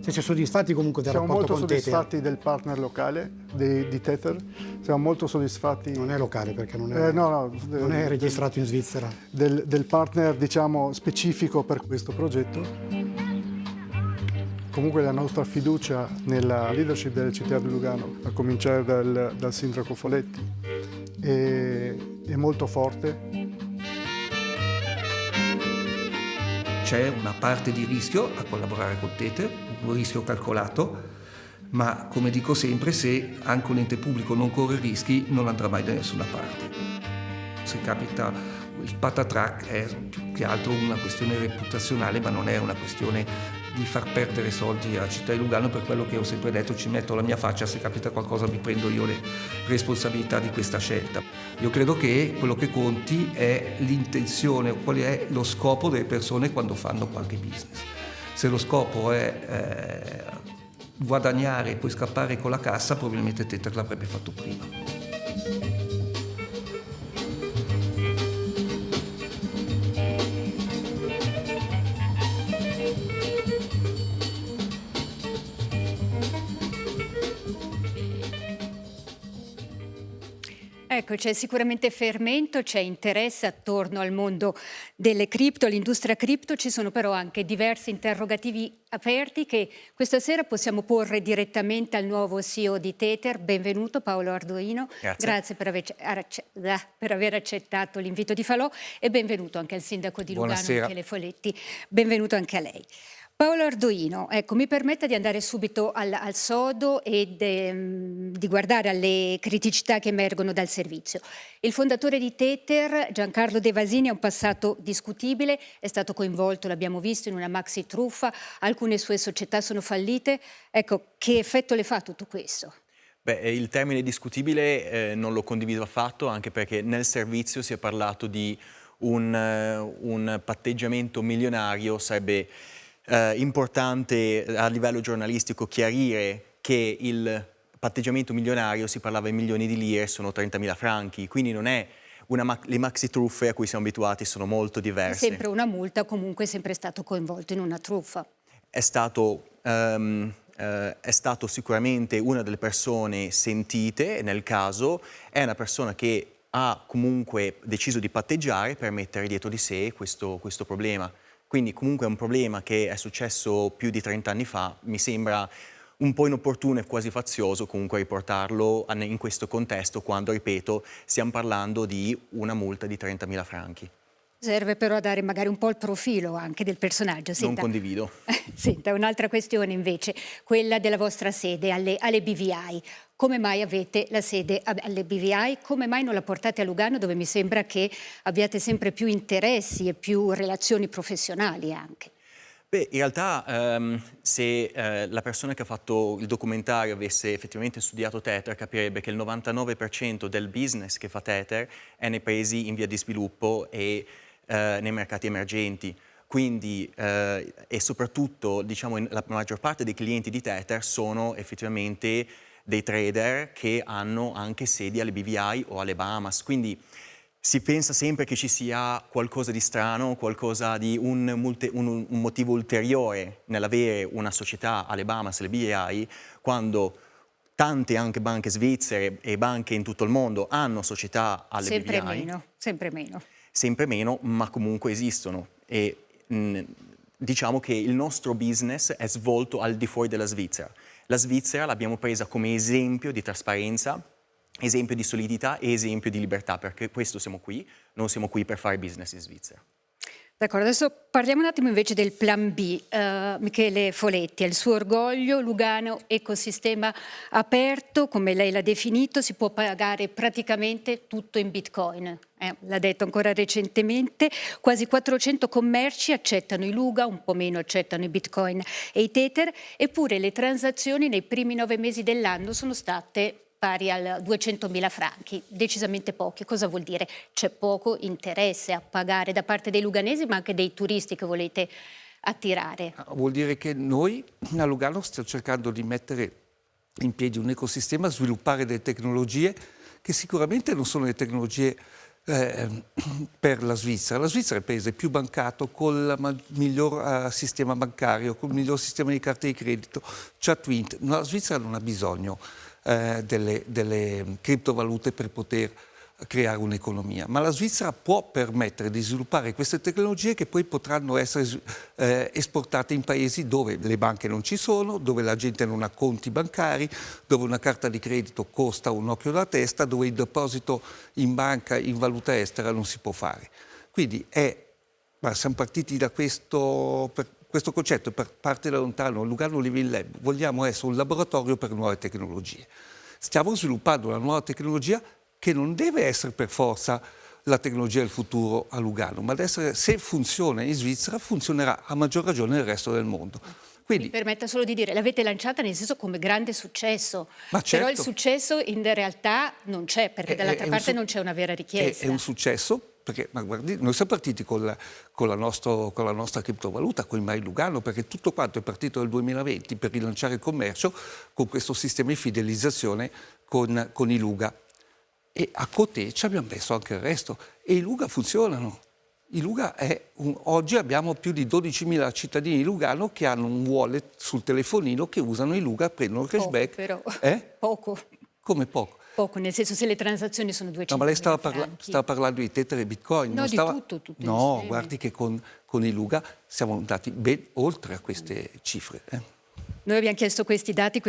Siete soddisfatti comunque del rapporto con Tether? Siamo molto soddisfatti del partner locale di Tether, siamo molto soddisfatti... Non è locale perché non è, non è registrato in Svizzera. Del partner, diciamo, specifico per questo progetto. Comunque la nostra fiducia nella leadership della città di Lugano, a cominciare dal sindaco Foletti, è molto forte. C'è una parte di rischio a collaborare con Tether, un rischio calcolato, ma come dico sempre, se anche un ente pubblico non corre rischi non andrà mai da nessuna parte. Se capita il patatrac è più che altro una questione reputazionale, ma non è una questione di far perdere soldi alla città di Lugano. Per quello che ho sempre detto, ci metto la mia faccia, se capita qualcosa mi prendo io le responsabilità di questa scelta. Io credo che quello che conti è l'intenzione, qual è lo scopo delle persone quando fanno qualche business. Se lo scopo è guadagnare e poi scappare con la cassa, probabilmente Tether l'avrebbe fatto prima. Ecco, c'è sicuramente fermento, c'è interesse attorno al mondo delle cripto, l'industria cripto, ci sono però anche diversi interrogativi aperti che questa sera possiamo porre direttamente al nuovo CEO di Tether. Benvenuto Paolo Ardoino, grazie per aver accettato l'invito di Falò e benvenuto anche al sindaco di Lugano, Michele Foletti, benvenuto anche a lei. Paolo Ardoino, ecco, mi permetta di andare subito al sodo e di guardare alle criticità che emergono dal servizio. Il fondatore di Tether, Giancarlo De Vasini, ha un passato discutibile, è stato coinvolto, l'abbiamo visto, in una maxi truffa, alcune sue società sono fallite. Ecco, che effetto le fa tutto questo? Beh, il termine discutibile non lo condivido affatto, anche perché nel servizio si è parlato di un patteggiamento milionario, sarebbe importante a livello giornalistico chiarire che il patteggiamento milionario si parlava in milioni di lire, sono 30.000 franchi, quindi non è le maxi truffe a cui siamo abituati, sono molto diverse. Sempre una multa, comunque è sempre stato coinvolto in una truffa. È stato sicuramente una delle persone sentite nel caso, è una persona che ha comunque deciso di patteggiare per mettere dietro di sé questo problema. Quindi comunque è un problema che è successo più di 30 anni fa, mi sembra un po' inopportuno e quasi fazioso comunque riportarlo in questo contesto quando, ripeto, stiamo parlando di una multa di 30.000 franchi. Serve però a dare magari un po' il profilo anche del personaggio. Non condivido. Senta, un'altra questione invece, quella della vostra sede alle BVI. Come mai avete la sede alle BVI? Come mai non la portate a Lugano, dove mi sembra che abbiate sempre più interessi e più relazioni professionali anche? Beh, in realtà se la persona che ha fatto il documentario avesse effettivamente studiato Tether capirebbe che il 99% del business che fa Tether è nei paesi in via di sviluppo e nei mercati emergenti. Quindi, e soprattutto, diciamo, la maggior parte dei clienti di Tether sono effettivamente dei trader che hanno anche sedi alle BVI o alle Bahamas. Quindi si pensa sempre che ci sia qualcosa di strano, qualcosa di un motivo ulteriore nell'avere una società alle Bahamas, alle BVI, quando tante anche banche svizzere e banche in tutto il mondo hanno società alle sempre BVI. Meno, sempre meno. Sempre meno, ma comunque esistono. E diciamo che il nostro business è svolto al di fuori della Svizzera. La Svizzera l'abbiamo presa come esempio di trasparenza, esempio di solidità e esempio di libertà, perché questo siamo qui, non siamo qui per fare business in Svizzera. D'accordo, adesso parliamo un attimo invece del plan B. Michele Foletti, è il suo orgoglio, Lugano, ecosistema aperto, come lei l'ha definito, si può pagare praticamente tutto in Bitcoin. L'ha detto ancora recentemente, quasi 400 commerci accettano i Luga, un po' meno accettano i Bitcoin e i Tether, eppure le transazioni nei primi 9 mesi dell'anno sono state pari a 200.000 franchi, decisamente pochi. Cosa vuol dire? C'è poco interesse a pagare da parte dei luganesi, ma anche dei turisti che volete attirare. Vuol dire che noi a Lugano stiamo cercando di mettere in piedi un ecosistema, sviluppare delle tecnologie che sicuramente non sono le tecnologie per la Svizzera. La Svizzera è il paese più bancato, con il miglior sistema bancario, con il miglior sistema di carte di credito, c'ha Twint. La Svizzera non ha bisogno delle criptovalute per poter creare un'economia, ma la Svizzera può permettere di sviluppare queste tecnologie che poi potranno essere esportate in paesi dove le banche non ci sono, dove la gente non ha conti bancari, dove una carta di credito costa un occhio da testa, dove il deposito in banca in valuta estera non si può fare. Quindi siamo partiti da questo concetto, per parte da lontano, Lugano Living Lab, vogliamo essere un laboratorio per nuove tecnologie. Stiamo sviluppando una nuova tecnologia che non deve essere per forza la tecnologia del futuro a Lugano, ma se funziona in Svizzera, funzionerà a maggior ragione nel resto del mondo. Quindi, mi permetta solo di dire, l'avete lanciata nel senso come grande successo, certo. Però il successo in realtà non c'è, perché dall'altra parte non c'è una vera richiesta. È un successo, perché guardi, noi siamo partiti con la nostra criptovaluta, con i Mai Lugano, perché tutto quanto è partito nel 2020 per rilanciare il commercio con questo sistema di fidelizzazione con i Luga. E a Coté ci abbiamo messo anche il resto, e i Luga funzionano. I Luga oggi abbiamo più di 12.000 cittadini di Lugano che hanno un wallet sul telefonino, che usano i Luga, prendono il cashback. Però. Poco. Come poco? Poco, nel senso, se le transazioni sono 200.000 No, ma lei franchi. stava parlando di Tether e Bitcoin. No, tutto No, insieme. guardi che con i Luga siamo andati ben oltre a queste cifre. Noi abbiamo chiesto questi dati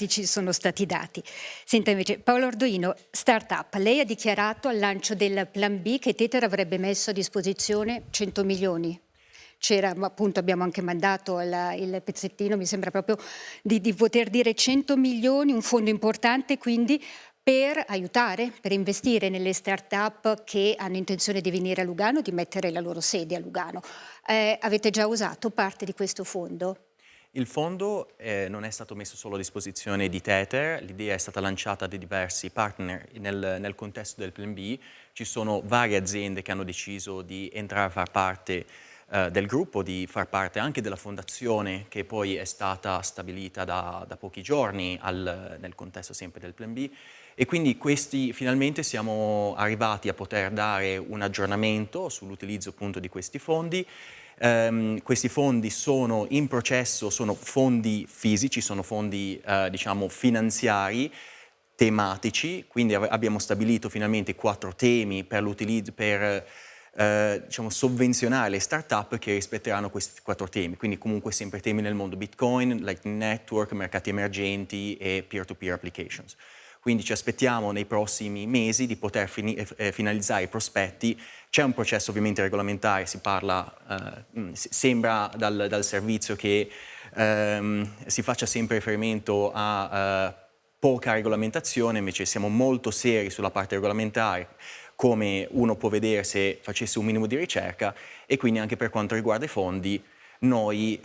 ci sono stati dati. Senta invece, Paolo Ardoino, Startup, lei ha dichiarato al lancio del Plan B che Tether avrebbe messo a disposizione 100 milioni. Appunto, abbiamo anche mandato il pezzettino, mi sembra proprio di poter dire 100 milioni, un fondo importante quindi per aiutare, per investire nelle start-up che hanno intenzione di venire a Lugano, di mettere la loro sede a Lugano. Avete già usato parte di questo fondo? Il fondo non è stato messo solo a disposizione di Tether, l'idea è stata lanciata da diversi partner nel contesto del Plan B. Ci sono varie aziende che hanno deciso di entrare a far parte del gruppo, di far parte anche della fondazione che poi è stata stabilita da pochi giorni nel contesto sempre del Plan B. E quindi finalmente siamo arrivati a poter dare un aggiornamento sull'utilizzo appunto di questi fondi. Questi fondi sono in processo, sono fondi fisici, sono fondi diciamo finanziari, tematici, quindi abbiamo stabilito finalmente 4 temi per l'utilizzo, per diciamo, sovvenzionare le start-up che rispetteranno questi 4 temi, quindi comunque sempre temi nel mondo Bitcoin, Lightning Network, mercati emergenti e peer-to-peer applications. Quindi ci aspettiamo nei prossimi mesi di poter finalizzare i prospetti. C'è un processo ovviamente regolamentare, si parla, sembra dal servizio che si faccia sempre riferimento a poca regolamentazione, invece siamo molto seri sulla parte regolamentare, come uno può vedere se facesse un minimo di ricerca, e quindi anche per quanto riguarda i fondi noi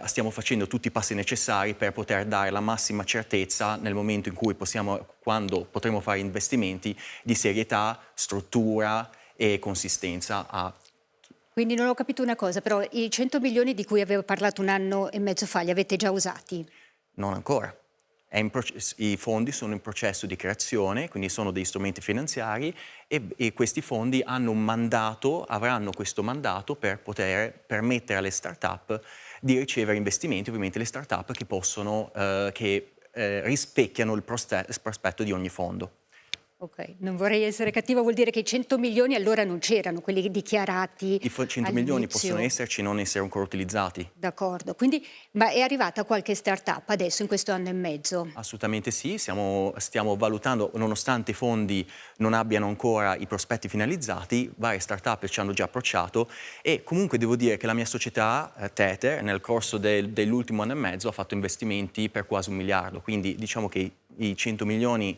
stiamo facendo tutti i passi necessari per poter dare la massima certezza nel momento in cui quando potremo fare investimenti di serietà, struttura e consistenza. Quindi non ho capito una cosa, però i 100 milioni di cui avevo parlato 1 anno e mezzo fa li avete già usati? Non ancora. I fondi sono in processo di creazione, quindi sono degli strumenti finanziari e questi fondi avranno questo mandato per poter permettere alle start-up di ricevere investimenti, ovviamente le start-up che rispecchiano il prospetto di ogni fondo. Ok, non vorrei essere cattiva, vuol dire che i 100 milioni allora non c'erano, quelli dichiarati I 100 milioni possono esserci e non essere ancora utilizzati. D'accordo, quindi ma è arrivata qualche start-up adesso in questo anno e mezzo? Assolutamente sì, stiamo valutando, nonostante i fondi non abbiano ancora i prospetti finalizzati, varie start-up ci hanno già approcciato e comunque devo dire che la mia società, Tether, nel corso dell'ultimo anno e mezzo ha fatto investimenti per quasi 1 miliardo, quindi diciamo che i 100 milioni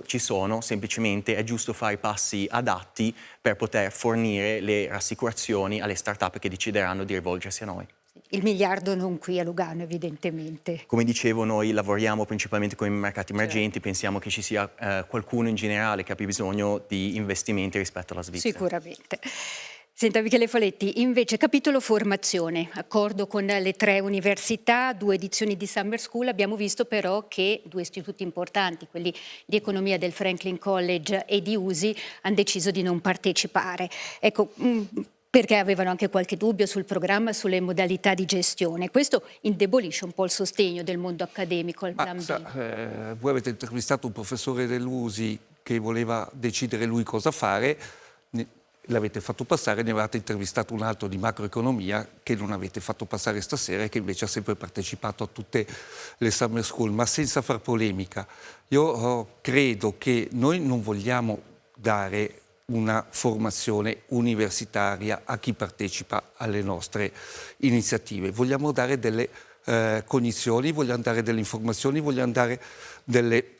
ci sono, semplicemente è giusto fare i passi adatti per poter fornire le rassicurazioni alle start-up che decideranno di rivolgersi a noi. Il miliardo non qui a Lugano, evidentemente. Come dicevo, noi lavoriamo principalmente con i mercati emergenti, pensiamo che ci sia qualcuno in generale che abbia bisogno di investimenti rispetto alla Svizzera. Sicuramente. Senta Michele Foletti, invece capitolo formazione, accordo con le 3 università, 2 edizioni di Summer School, abbiamo visto però che 2 istituti importanti, quelli di economia del Franklin College e di USI, hanno deciso di non partecipare. Ecco, perché avevano anche qualche dubbio sul programma, sulle modalità di gestione. Questo indebolisce un po' il sostegno del mondo accademico al Plan B. Voi avete intervistato un professore dell'USI che voleva decidere lui cosa fare, l'avete fatto passare, ne avete intervistato un altro di macroeconomia che non avete fatto passare stasera e che invece ha sempre partecipato a tutte le summer school, ma senza far polemica. Io credo che noi non vogliamo dare una formazione universitaria a chi partecipa alle nostre iniziative, vogliamo dare delle cognizioni, vogliamo dare delle informazioni, vogliamo dare delle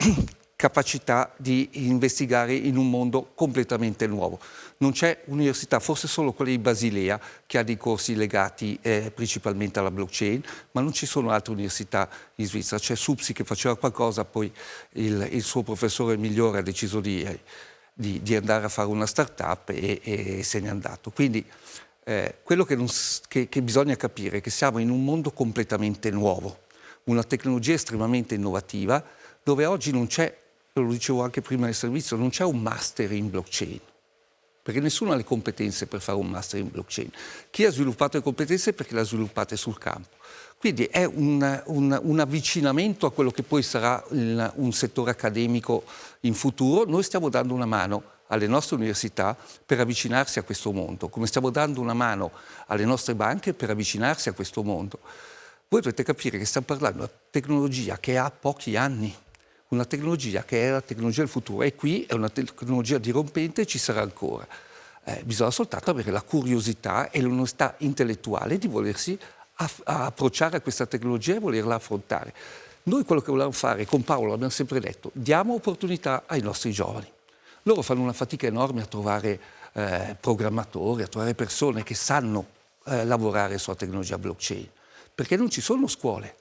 capacità di investigare in un mondo completamente nuovo. Non c'è università, forse solo quella di Basilea, che ha dei corsi legati principalmente alla blockchain, ma non ci sono altre università in Svizzera. C'è SUPSI che faceva qualcosa, poi il suo professore migliore ha deciso di andare a fare una start-up e se n'è andato. Quindi quello che bisogna capire è che siamo in un mondo completamente nuovo, una tecnologia estremamente innovativa, dove oggi non c'è, lo dicevo anche prima del servizio, non c'è un master in blockchain, perché nessuno ha le competenze per fare un master in blockchain. Chi ha sviluppato le competenze è perché le ha sviluppate sul campo. Quindi è un avvicinamento a quello che poi sarà un settore accademico in futuro. Noi stiamo dando una mano alle nostre università per avvicinarsi a questo mondo, come stiamo dando una mano alle nostre banche per avvicinarsi a questo mondo. Voi dovete capire che stiamo parlando di una tecnologia che ha pochi anni, una tecnologia che è la tecnologia del futuro, e qui è una tecnologia dirompente e ci sarà ancora. Bisogna soltanto avere la curiosità e l'onestà intellettuale di volersi approcciare a questa tecnologia e volerla affrontare. Noi quello che volevamo fare, con Paolo abbiamo sempre detto, diamo opportunità ai nostri giovani. Loro fanno una fatica enorme a trovare programmatori, a trovare persone che sanno lavorare sulla tecnologia blockchain, perché non ci sono scuole.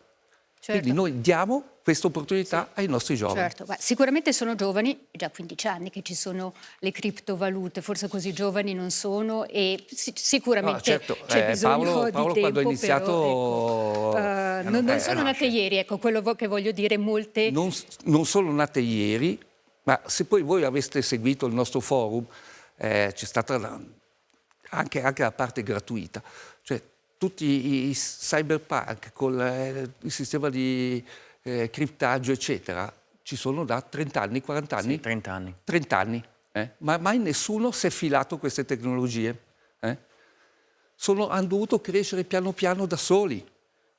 Certo. Quindi noi diamo questa opportunità ai nostri giovani. Certo, ma sicuramente sono giovani, già 15 anni che ci sono le criptovalute, forse così giovani non sono e sicuramente certo. c'è bisogno Paolo di tempo, quando ha iniziato... però, ecco, non sono nate ieri, ecco, quello che voglio dire, molte... Non sono nate ieri, ma se poi voi aveste seguito il nostro forum, c'è stata anche la parte gratuita, cioè tutti i cyberpunk con il sistema di criptaggio eccetera ci sono da 30 anni, 40 anni? Sì, 30 anni. 30 anni, ma mai nessuno si è filato queste tecnologie. Hanno dovuto crescere piano piano da soli,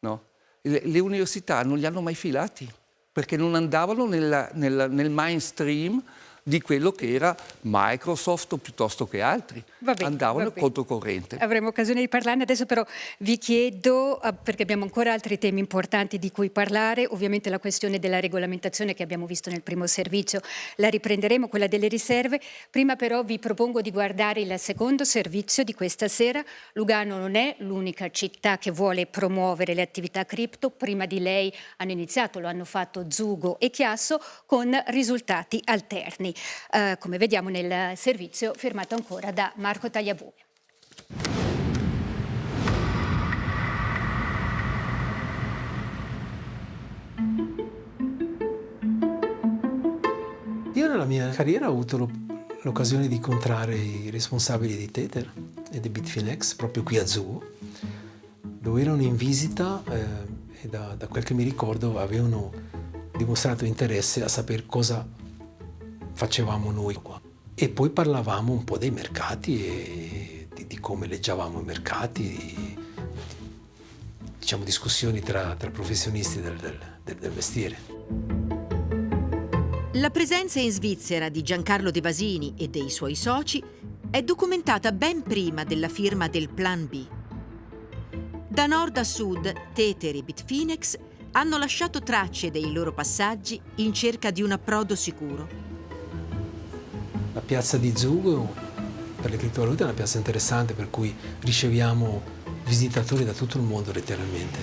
no? Le università non li hanno mai filati perché non andavano nel mainstream di quello che era Microsoft piuttosto che altri. Andavano controcorrente. Avremo occasione di parlarne, adesso però vi chiedo, perché abbiamo ancora altri temi importanti di cui parlare, ovviamente la questione della regolamentazione che abbiamo visto nel primo servizio, la riprenderemo, quella delle riserve, prima però vi propongo di guardare il secondo servizio di questa sera. Lugano non è l'unica città che vuole promuovere le attività cripto, prima di lei hanno iniziato, lo hanno fatto Zugo e Chiasso con risultati alterni. Come vediamo nel servizio firmato ancora da Marco Tagliabue. Io nella mia carriera ho avuto l'occasione di incontrare i responsabili di Tether e di Bitfinex proprio qui a Zugo, dove erano in visita e da quel che mi ricordo avevano dimostrato interesse a sapere cosa facevamo noi qua. E poi parlavamo un po' dei mercati e di come leggiavamo i mercati, diciamo discussioni tra professionisti del mestiere. La presenza in Svizzera di Giancarlo De Vasini e dei suoi soci è documentata ben prima della firma del Plan B. Da nord a sud, Tether e Bitfinex hanno lasciato tracce dei loro passaggi in cerca di un approdo sicuro. La piazza di Zugo per le criptovalute è una piazza interessante per cui riceviamo visitatori da tutto il mondo letteralmente.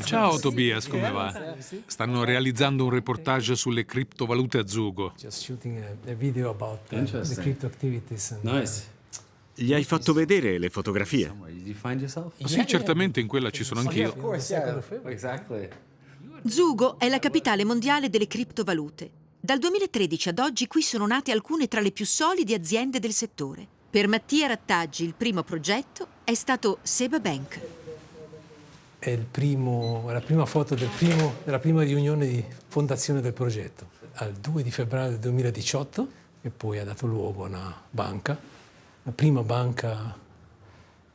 Ciao Tobias, come va? Stanno realizzando un reportage sulle criptovalute a Zugo. Nice. Gli hai fatto vedere le fotografie? Sì, certamente, in quella ci sono anch'io. Zugo è la capitale mondiale delle criptovalute. Dal 2013 ad oggi qui sono nate alcune tra le più solide aziende del settore. Per Mattia Rattaggi il primo progetto è stato Seba Bank. È la prima foto della prima riunione di fondazione del progetto. Al 2 di febbraio del 2018 e poi ha dato luogo a una banca, la prima banca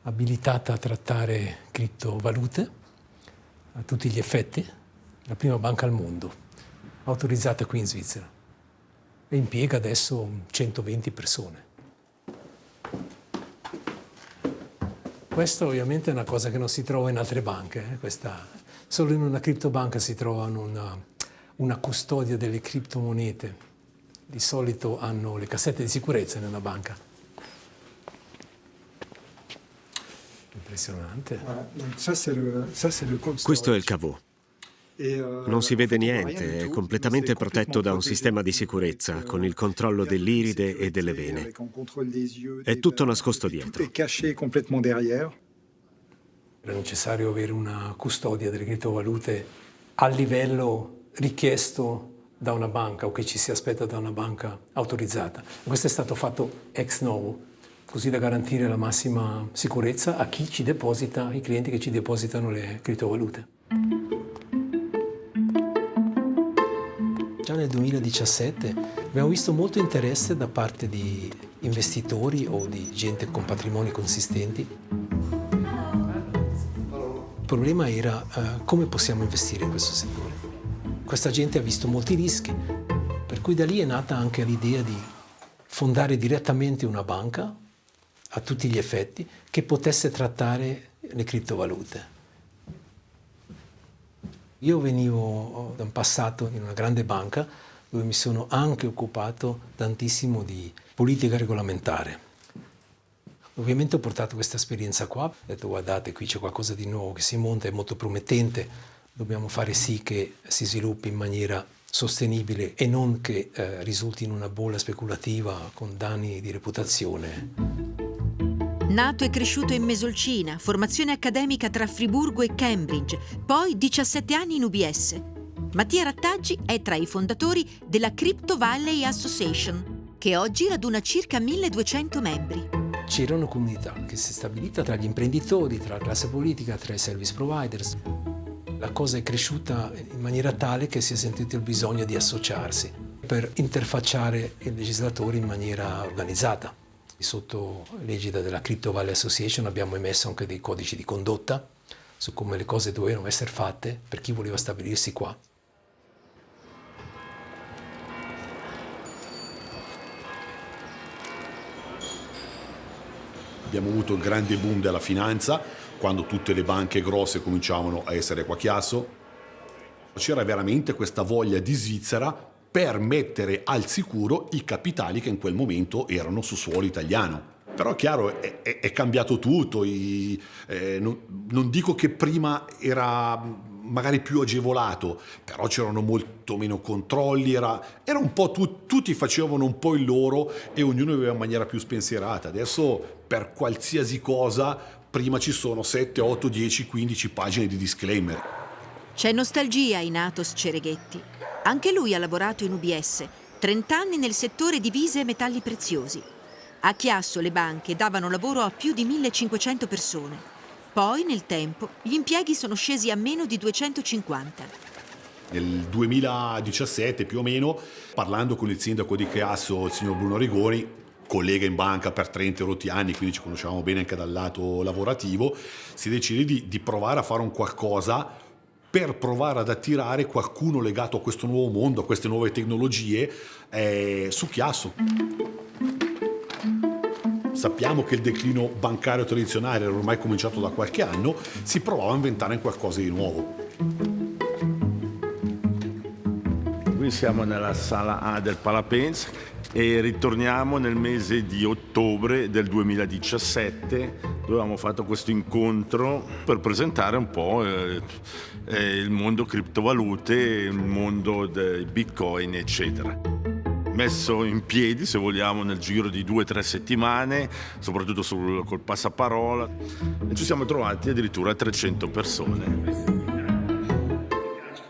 abilitata a trattare criptovalute a tutti gli effetti, la prima banca al mondo autorizzata qui in Svizzera e impiega adesso 120 persone. Questo ovviamente è una cosa che non si trova in altre banche. Solo in una criptobanca si trova una custodia delle criptomonete. Di solito hanno le cassette di sicurezza in una banca. Impressionante. Questo è il cavò. Non si vede niente, è completamente protetto da un sistema di sicurezza con il controllo dell'iride e delle vene. È tutto nascosto dietro. È necessario avere una custodia delle criptovalute a livello richiesto da una banca o che ci si aspetta da una banca autorizzata. Questo è stato fatto ex novo, così da garantire la massima sicurezza a chi ci deposita, ai clienti che ci depositano le criptovalute. Già nel 2017 abbiamo visto molto interesse da parte di investitori o di gente con patrimoni consistenti. Il problema era come possiamo investire in questo settore. Questa gente ha visto molti rischi, per cui da lì è nata anche l'idea di fondare direttamente una banca, a tutti gli effetti, che potesse trattare le criptovalute. Io venivo da un passato in una grande banca dove mi sono anche occupato tantissimo di politica regolamentare. Ovviamente ho portato questa esperienza qua, ho detto guardate qui c'è qualcosa di nuovo che si monta, è molto promettente, dobbiamo fare sì che si sviluppi in maniera sostenibile e non che risulti in una bolla speculativa con danni di reputazione. Nato e cresciuto in Mesolcina, formazione accademica tra Friburgo e Cambridge, poi 17 anni in UBS. Mattia Rattaggi è tra i fondatori della Crypto Valley Association, che oggi raduna circa 1200 membri. C'era una comunità che si è stabilita tra gli imprenditori, tra la classe politica, tra i service providers. La cosa è cresciuta in maniera tale che si è sentito il bisogno di associarsi per interfacciare i legislatori in maniera organizzata. Sotto l'egida della Crypto Valley Association abbiamo emesso anche dei codici di condotta su come le cose dovevano essere fatte per chi voleva stabilirsi qua. Abbiamo avuto il grande boom della finanza, quando tutte le banche grosse cominciavano a essere qua a Chiasso. C'era veramente questa voglia di Svizzera per mettere al sicuro i capitali che in quel momento erano su suolo italiano. Però chiaro, è cambiato tutto. Non dico che prima era magari più agevolato, però c'erano molto meno controlli, era un po' tutti facevano un po' il loro e ognuno viveva in maniera più spensierata. Adesso per qualsiasi cosa prima ci sono 7, 8, 10, 15 pagine di disclaimer. C'è nostalgia in Athos Cereghetti. Anche lui ha lavorato in UBS, 30 anni nel settore divise e metalli preziosi. A Chiasso le banche davano lavoro a più di 1500 persone. Poi, nel tempo, gli impieghi sono scesi a meno di 250. Nel 2017 più o meno, parlando con il sindaco di Chiasso, il signor Bruno Rigoni, collega in banca per 30 rotti anni, quindi ci conosciamo bene anche dal lato lavorativo, si decide di provare a fare un qualcosa per provare ad attirare qualcuno legato a questo nuovo mondo, a queste nuove tecnologie su Chiasso. Sappiamo che il declino bancario tradizionale era ormai cominciato da qualche anno, si provava a inventare qualcosa di nuovo. Qui siamo nella sala A del Palapens e ritorniamo nel mese di ottobre del 2017, dove abbiamo fatto questo incontro per presentare un po' il mondo criptovalute, il mondo del Bitcoin, eccetera. Messo in piedi, se vogliamo, nel giro di 2 o 3 settimane, soprattutto col passaparola, e ci siamo trovati addirittura 300 persone.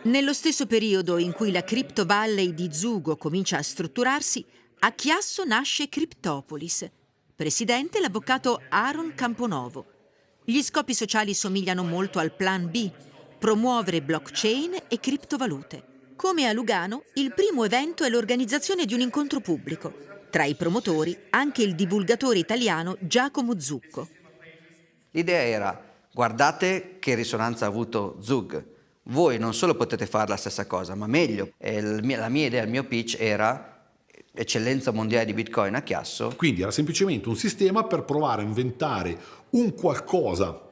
Nello stesso periodo in cui la Crypto Valley di Zugo comincia a strutturarsi, a Chiasso nasce Cryptopolis. Presidente l'avvocato Aaron Camponovo. Gli scopi sociali somigliano molto al Plan B, promuovere blockchain e criptovalute. Come a Lugano, il primo evento è l'organizzazione di un incontro pubblico. Tra i promotori anche il divulgatore italiano Giacomo Zucco. L'idea era: guardate che risonanza ha avuto Zug. Voi non solo potete fare la stessa cosa, ma meglio. La mia idea, il mio pitch era eccellenza mondiale di Bitcoin a Chiasso. Quindi era semplicemente un sistema per provare a inventare un qualcosa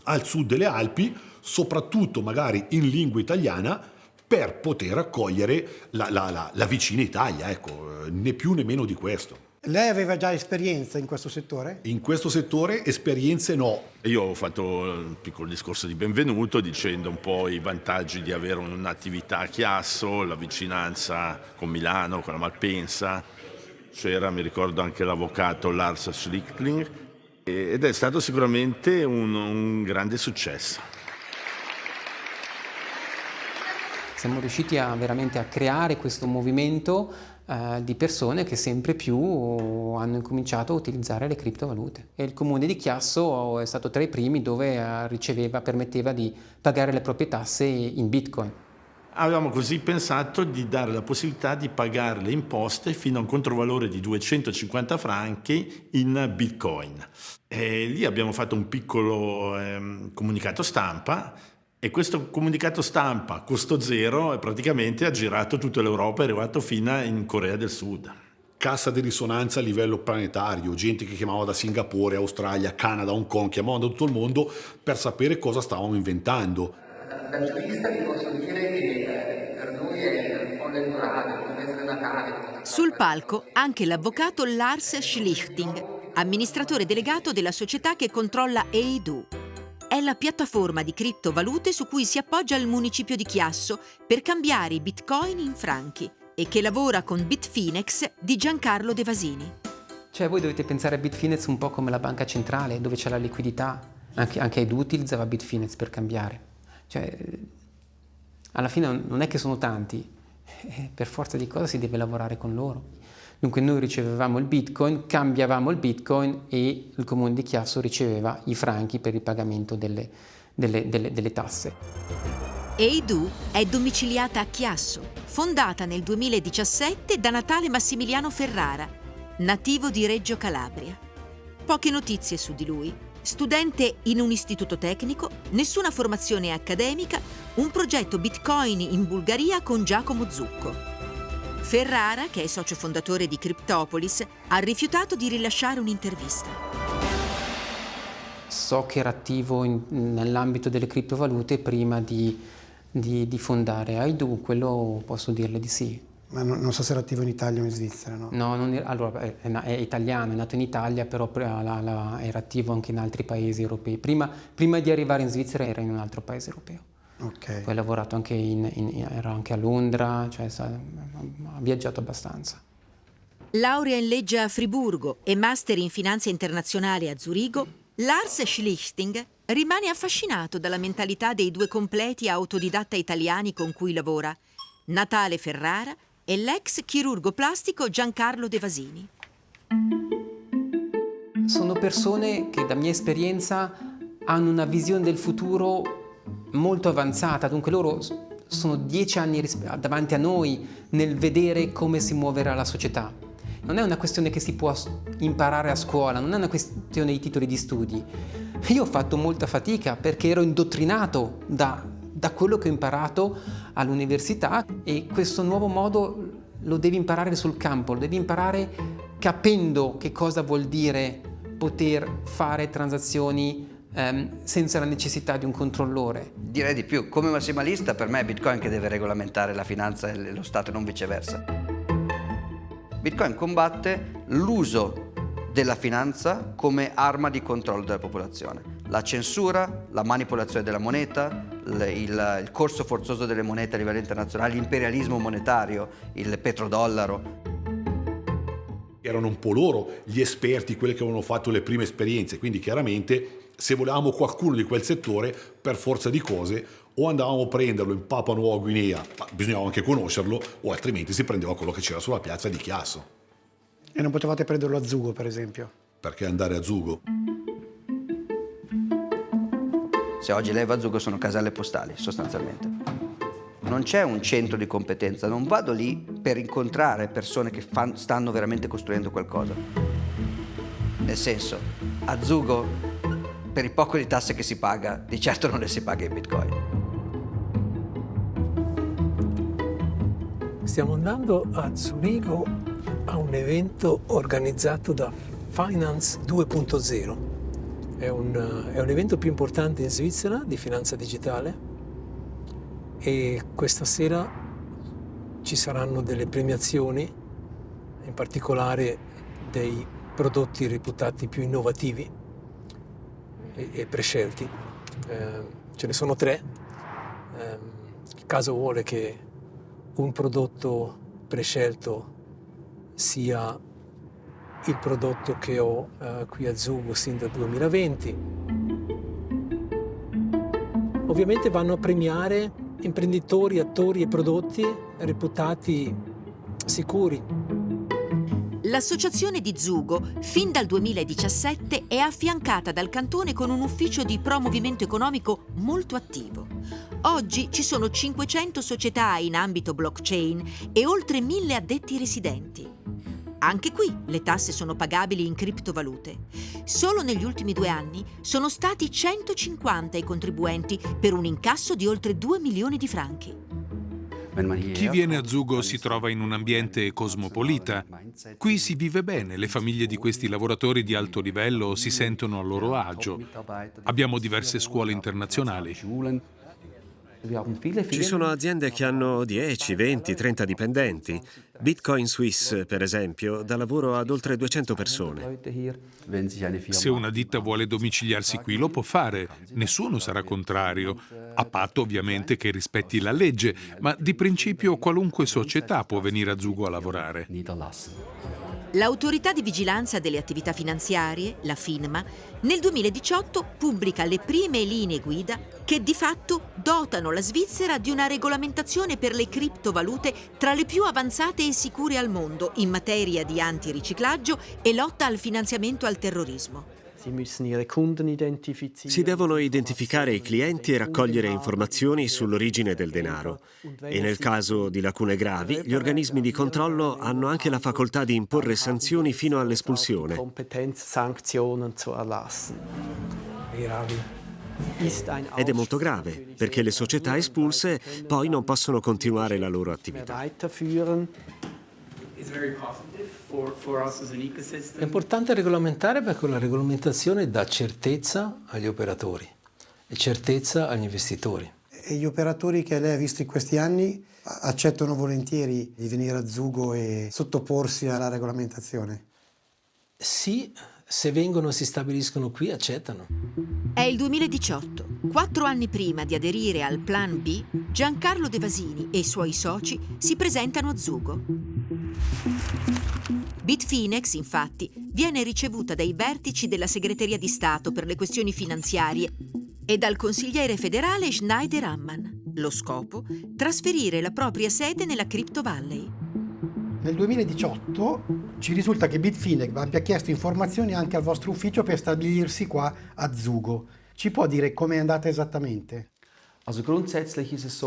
al sud delle Alpi, soprattutto magari in lingua italiana, per poter accogliere la vicina Italia, ecco, né più né meno di questo. Lei aveva già esperienza in questo settore? In questo settore esperienze no. Io ho fatto un piccolo discorso di benvenuto dicendo un po' i vantaggi di avere un'attività a Chiasso, la vicinanza con Milano, con la Malpensa. C'era, mi ricordo, anche l'avvocato Lars Schlichtling ed è stato sicuramente un grande successo. Siamo riusciti veramente a creare questo movimento di persone che sempre più hanno incominciato a utilizzare le criptovalute. E il comune di Chiasso è stato tra i primi dove permetteva di pagare le proprie tasse in Bitcoin. Avevamo così pensato di dare la possibilità di pagare le imposte fino a un controvalore di 250 franchi in Bitcoin. E lì abbiamo fatto un piccolo comunicato stampa. E questo comunicato stampa a costo zero praticamente ha girato tutta l'Europa, è arrivato fino in Corea del Sud. Cassa di risonanza a livello planetario, gente che chiamava da Singapore, Australia, Canada, Hong Kong, chiamavano da tutto il mondo per sapere cosa stavamo inventando. Da giurista vi posso dire che per noi è un po' l'Eldorado, come essere Natale. Sul palco anche l'avvocato Lars Schlichting, amministratore delegato della società che controlla Eidu. È la piattaforma di criptovalute su cui si appoggia il municipio di Chiasso per cambiare i bitcoin in franchi e che lavora con Bitfinex di Giancarlo De Vasini. Cioè voi dovete pensare a Bitfinex un po' come la banca centrale, dove c'è la liquidità. Anche Eidu utilizzava Bitfinex per cambiare. Cioè, alla fine non è che sono tanti, per forza di cosa si deve lavorare con loro. Dunque noi ricevevamo il bitcoin, cambiavamo il bitcoin e il comune di Chiasso riceveva i franchi per il pagamento delle tasse. Eidu è domiciliata a Chiasso, fondata nel 2017 da Natale Massimiliano Ferrara, nativo di Reggio Calabria. Poche notizie su di lui. Studente in un istituto tecnico, nessuna formazione accademica, un progetto Bitcoin in Bulgaria con Giacomo Zucco. Ferrara, che è socio fondatore di Cryptopolis, ha rifiutato di rilasciare un'intervista. So che era attivo nell'ambito delle criptovalute prima di fondare Eidu, quello posso dirle di sì. Ma non so se era attivo in Italia o in Svizzera, no? No, allora è italiano, è nato in Italia, però era attivo anche in altri paesi europei. Prima di arrivare in Svizzera era in un altro paese europeo. Okay. Poi ha lavorato anche era anche a Londra, cioè ha viaggiato abbastanza. Laurea in legge a Friburgo e master in finanza internazionale a Zurigo, Lars Schlichting rimane affascinato dalla mentalità dei due completi autodidatta italiani con cui lavora, Natale Ferrara e l'ex chirurgo plastico Giancarlo De Vasini. Sono persone che, da mia esperienza, hanno una visione del futuro molto avanzata, dunque loro sono 10 anni davanti a noi nel vedere come si muoverà la società. Non è una questione che si può imparare a scuola, non è una questione di titoli di studi. Io ho fatto molta fatica perché ero indottrinato da quello che ho imparato all'università, e questo nuovo modo lo devi imparare sul campo, lo devi imparare capendo che cosa vuol dire poter fare transazioni senza la necessità di un controllore. Direi di più, come massimalista per me è Bitcoin che deve regolamentare la finanza e lo Stato e non viceversa. Bitcoin combatte l'uso della finanza come arma di controllo della popolazione. La censura, la manipolazione della moneta, il corso forzoso delle monete a livello internazionale, l'imperialismo monetario, il petrodollaro. Erano un po' loro gli esperti, quelli che avevano fatto le prime esperienze, quindi chiaramente se volevamo qualcuno di quel settore, per forza di cose, o andavamo a prenderlo in Papua Nuova Guinea, ma bisognava anche conoscerlo, o altrimenti si prendeva quello che c'era sulla piazza di Chiasso. E non potevate prenderlo a Zugo, per esempio? Perché andare a Zugo? Se oggi lei va a Zugo sono caselle postali, sostanzialmente. Non c'è un centro di competenza, non vado lì per incontrare persone che stanno veramente costruendo qualcosa. Nel senso, a Zugo, per il poco di tasse che si paga, di certo non le si paga in Bitcoin. Stiamo andando a Zurigo a un evento organizzato da Finance 2.0. È un evento più importante in Svizzera di finanza digitale, e questa sera ci saranno delle premiazioni, in particolare dei prodotti reputati più innovativi e prescelti. Ce ne sono 3. Il caso vuole che un prodotto prescelto sia il prodotto che ho qui a Zugo sin dal 2020. Ovviamente vanno a premiare imprenditori, attori e prodotti reputati sicuri. L'associazione di Zugo, fin dal 2017, è affiancata dal cantone con un ufficio di promovimento economico molto attivo. Oggi ci sono 500 società in ambito blockchain e oltre 1000 addetti residenti. Anche qui le tasse sono pagabili in criptovalute. Solo negli ultimi 2 anni sono stati 150 i contribuenti per un incasso di oltre 2 milioni di franchi. Chi viene a Zugo si trova in un ambiente cosmopolita. Qui si vive bene, le famiglie di questi lavoratori di alto livello si sentono a loro agio. Abbiamo diverse scuole internazionali. Ci sono aziende che hanno 10, 20, 30 dipendenti. Bitcoin Swiss, per esempio, dà lavoro ad oltre 200 persone. Se una ditta vuole domiciliarsi qui lo può fare, nessuno sarà contrario, a patto ovviamente che rispetti la legge, ma di principio qualunque società può venire a Zugo a lavorare. L'Autorità di Vigilanza delle Attività Finanziarie, la FINMA, nel 2018 pubblica le prime linee guida che di fatto dotano la Svizzera di una regolamentazione per le criptovalute tra le più avanzate e sicure al mondo in materia di antiriciclaggio e lotta al finanziamento al terrorismo. Si devono identificare i clienti e raccogliere informazioni sull'origine del denaro. E nel caso di lacune gravi, gli organismi di controllo hanno anche la facoltà di imporre sanzioni fino all'espulsione. Ed è molto grave, perché le società espulse poi non possono continuare la loro attività. È importante regolamentare perché la regolamentazione dà certezza agli operatori e certezza agli investitori. E gli operatori che lei ha visto in questi anni accettano volentieri di venire a Zugo e sottoporsi alla regolamentazione? Sì, se vengono e si stabiliscono qui, accettano. È il 2018. 4 anni prima di aderire al Plan B, Giancarlo De Vasini e i suoi soci si presentano a Zugo. Bitfinex, infatti, viene ricevuta dai vertici della Segreteria di Stato per le questioni finanziarie e dal consigliere federale Schneider Ammann. Lo scopo? Trasferire la propria sede nella Crypto Valley. Nel 2018 ci risulta che Bitfinex abbia chiesto informazioni anche al vostro ufficio per stabilirsi qua a Zugo. Ci può dire com'è andata esattamente?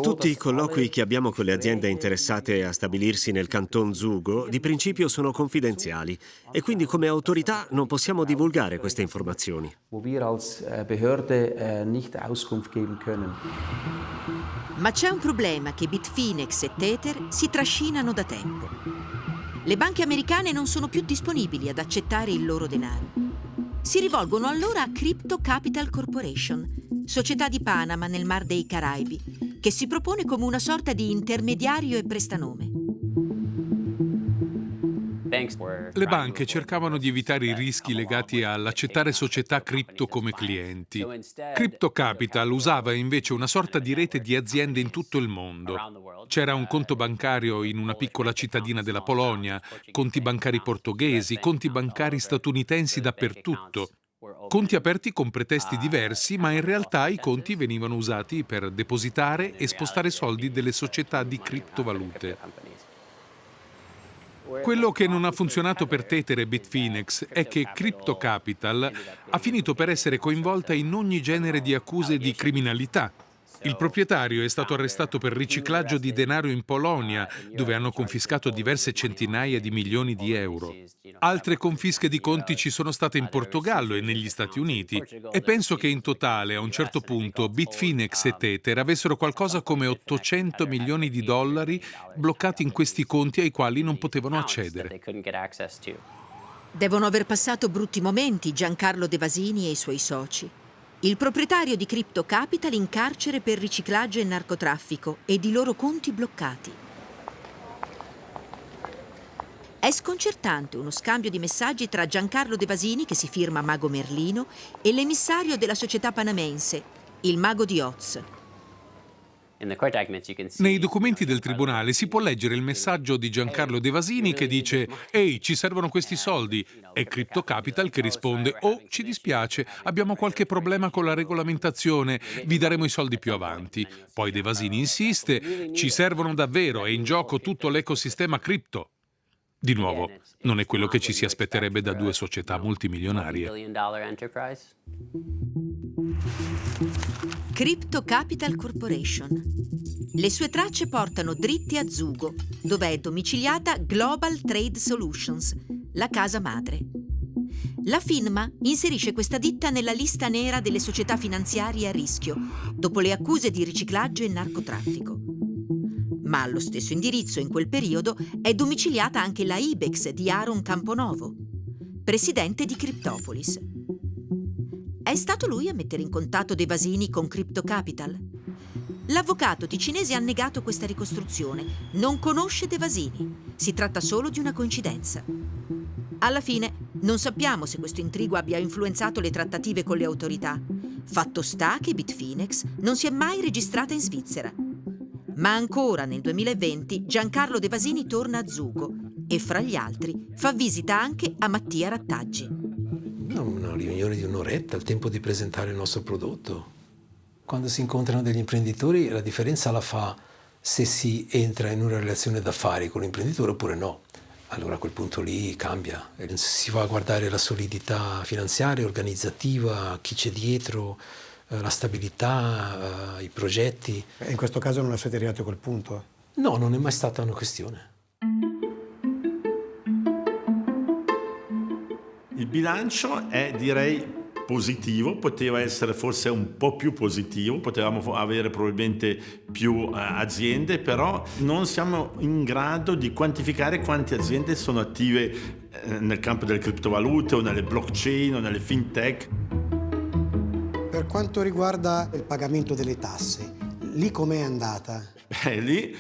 Tutti i colloqui che abbiamo con le aziende interessate a stabilirsi nel canton Zugo di principio sono confidenziali e quindi come autorità non possiamo divulgare queste informazioni. Ma c'è un problema che Bitfinex e Tether si trascinano da tempo. Le banche americane non sono più disponibili ad accettare il loro denaro. Si rivolgono allora a Crypto Capital Corporation, società di Panama nel Mar dei Caraibi, che si propone come una sorta di intermediario e prestanome. Le banche cercavano di evitare i rischi legati all'accettare società cripto come clienti. Crypto Capital usava invece una sorta di rete di aziende in tutto il mondo. C'era un conto bancario in una piccola cittadina della Polonia, conti bancari portoghesi, conti bancari statunitensi dappertutto. Conti aperti con pretesti diversi, ma in realtà i conti venivano usati per depositare e spostare soldi delle società di criptovalute. Quello che non ha funzionato per Tether e Bitfinex è che Crypto Capital ha finito per essere coinvolta in ogni genere di accuse di criminalità. Il proprietario è stato arrestato per riciclaggio di denaro in Polonia, dove hanno confiscato diverse centinaia di milioni di euro. Altre confische di conti ci sono state in Portogallo e negli Stati Uniti e penso che in totale a un certo punto Bitfinex e Tether avessero qualcosa come 800 milioni di dollari bloccati in questi conti ai quali non potevano accedere. Devono aver passato brutti momenti Giancarlo De Vasini e i suoi soci. Il proprietario di Crypto Capital in carcere per riciclaggio e narcotraffico ed i loro conti bloccati. È sconcertante uno scambio di messaggi tra Giancarlo De Vasini, che si firma Mago Merlino, e l'emissario della società panamense, il Mago di Oz. Nei documenti del tribunale si può leggere il messaggio di Giancarlo De Vasini che dice «Ehi, ci servono questi soldi» e Crypto Capital che risponde «Oh, ci dispiace, abbiamo qualche problema con la regolamentazione, vi daremo i soldi più avanti». Poi De Vasini insiste «Ci servono davvero, è in gioco tutto l'ecosistema cripto». Di nuovo, non è quello che ci si aspetterebbe da due società multimilionarie. Crypto Capital Corporation. Le sue tracce portano dritti a Zugo, dove è domiciliata Global Trade Solutions, la casa madre. La FINMA inserisce questa ditta nella lista nera delle società finanziarie a rischio, dopo le accuse di riciclaggio e narcotraffico. Ma allo stesso indirizzo in quel periodo è domiciliata anche la Ibex di Aaron Camponovo, presidente di Cryptopolis. È stato lui a mettere in contatto De Vasini con Crypto Capital. L'avvocato ticinese ha negato questa ricostruzione. Non conosce De Vasini. Si tratta solo di una coincidenza. Alla fine, non sappiamo se questo intrigo abbia influenzato le trattative con le autorità. Fatto sta che Bitfinex non si è mai registrata in Svizzera. Ma ancora nel 2020 Giancarlo De Vasini torna a Zugo e fra gli altri fa visita anche a Mattia Rattaggi. Una riunione di un'oretta, il tempo di presentare il nostro prodotto. Quando si incontrano degli imprenditori la differenza la fa se si entra in una relazione d'affari con l'imprenditore oppure no. Allora a quel punto lì cambia, si va a guardare la solidità finanziaria, organizzativa, chi c'è dietro, la stabilità, i progetti. In questo caso non siete arrivati a quel punto? No, non è mai stata una questione. Il bilancio è, direi, positivo, poteva essere forse un po' più positivo, potevamo avere probabilmente più aziende, però non siamo in grado di quantificare quante aziende sono attive nel campo delle criptovalute o nelle blockchain o nelle fintech. Per quanto riguarda il pagamento delle tasse, lì com'è andata? Lì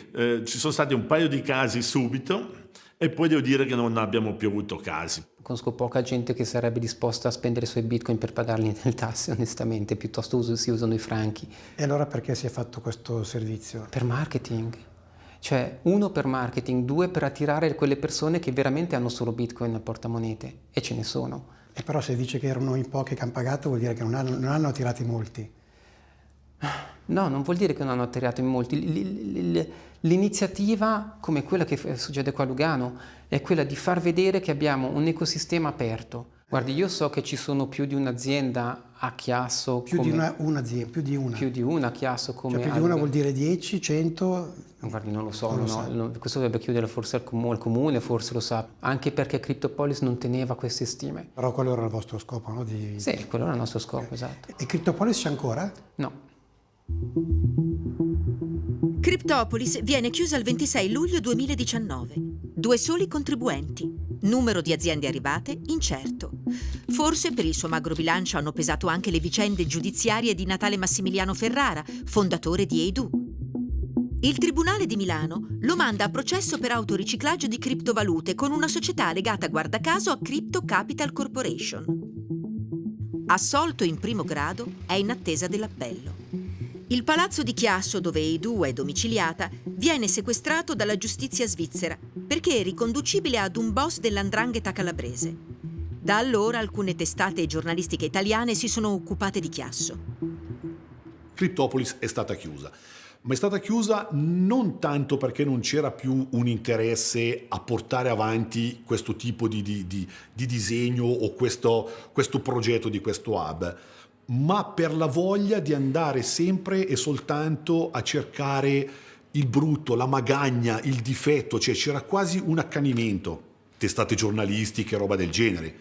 ci sono stati un paio di casi subito e poi devo dire che non abbiamo più avuto casi. Conosco poca gente che sarebbe disposta a spendere i suoi bitcoin per pagarli nelle tasse, onestamente, piuttosto si usano i franchi. E allora perché si è fatto questo servizio? Per marketing. Cioè, 1 per marketing, 2 per attirare quelle persone che veramente hanno solo bitcoin a portamonete, e ce ne sono. E però se dice che erano in pochi che hanno pagato vuol dire che non hanno attirati molti. No, non vuol dire che non hanno attirato in molti. L'iniziativa, come quella che succede qua a Lugano, è quella di far vedere che abbiamo un ecosistema aperto. Guardi, io so che ci sono più di un'azienda a Chiasso. Più di un'azienda, più di una. Più di una a Chiasso come... Cioè più di una vuol dire 10, 100? Guardi, non lo so, questo dovrebbe chiudere forse al comune, forse lo sa, anche perché Cryptopolis non teneva queste stime. Però quello era il vostro scopo, no? Sì, quello era il nostro scopo, esatto. E Cryptopolis c'è ancora? No. Cryptopolis viene chiusa il 26 luglio 2019. 2 soli contribuenti. Numero di aziende arrivate incerto. Forse per il suo magro bilancio hanno pesato anche le vicende giudiziarie di Natale Massimiliano Ferrara, fondatore di Eidu. Il Tribunale di Milano lo manda a processo per autoriciclaggio di criptovalute con una società legata, guarda caso, a Crypto Capital Corporation. Assolto in primo grado, è in attesa dell'appello. Il palazzo di Chiasso, dove Eidu è domiciliata, viene sequestrato dalla giustizia svizzera perché è riconducibile ad un boss dell''ndrangheta calabrese. Da allora alcune testate giornalistiche italiane si sono occupate di Chiasso. Cryptopolis è stata chiusa, ma è stata chiusa non tanto perché non c'era più un interesse a portare avanti questo tipo di disegno o questo progetto di questo hub, ma per la voglia di andare sempre e soltanto a cercare il brutto, la magagna, il difetto, cioè c'era quasi un accanimento. Testate giornalistiche, roba del genere.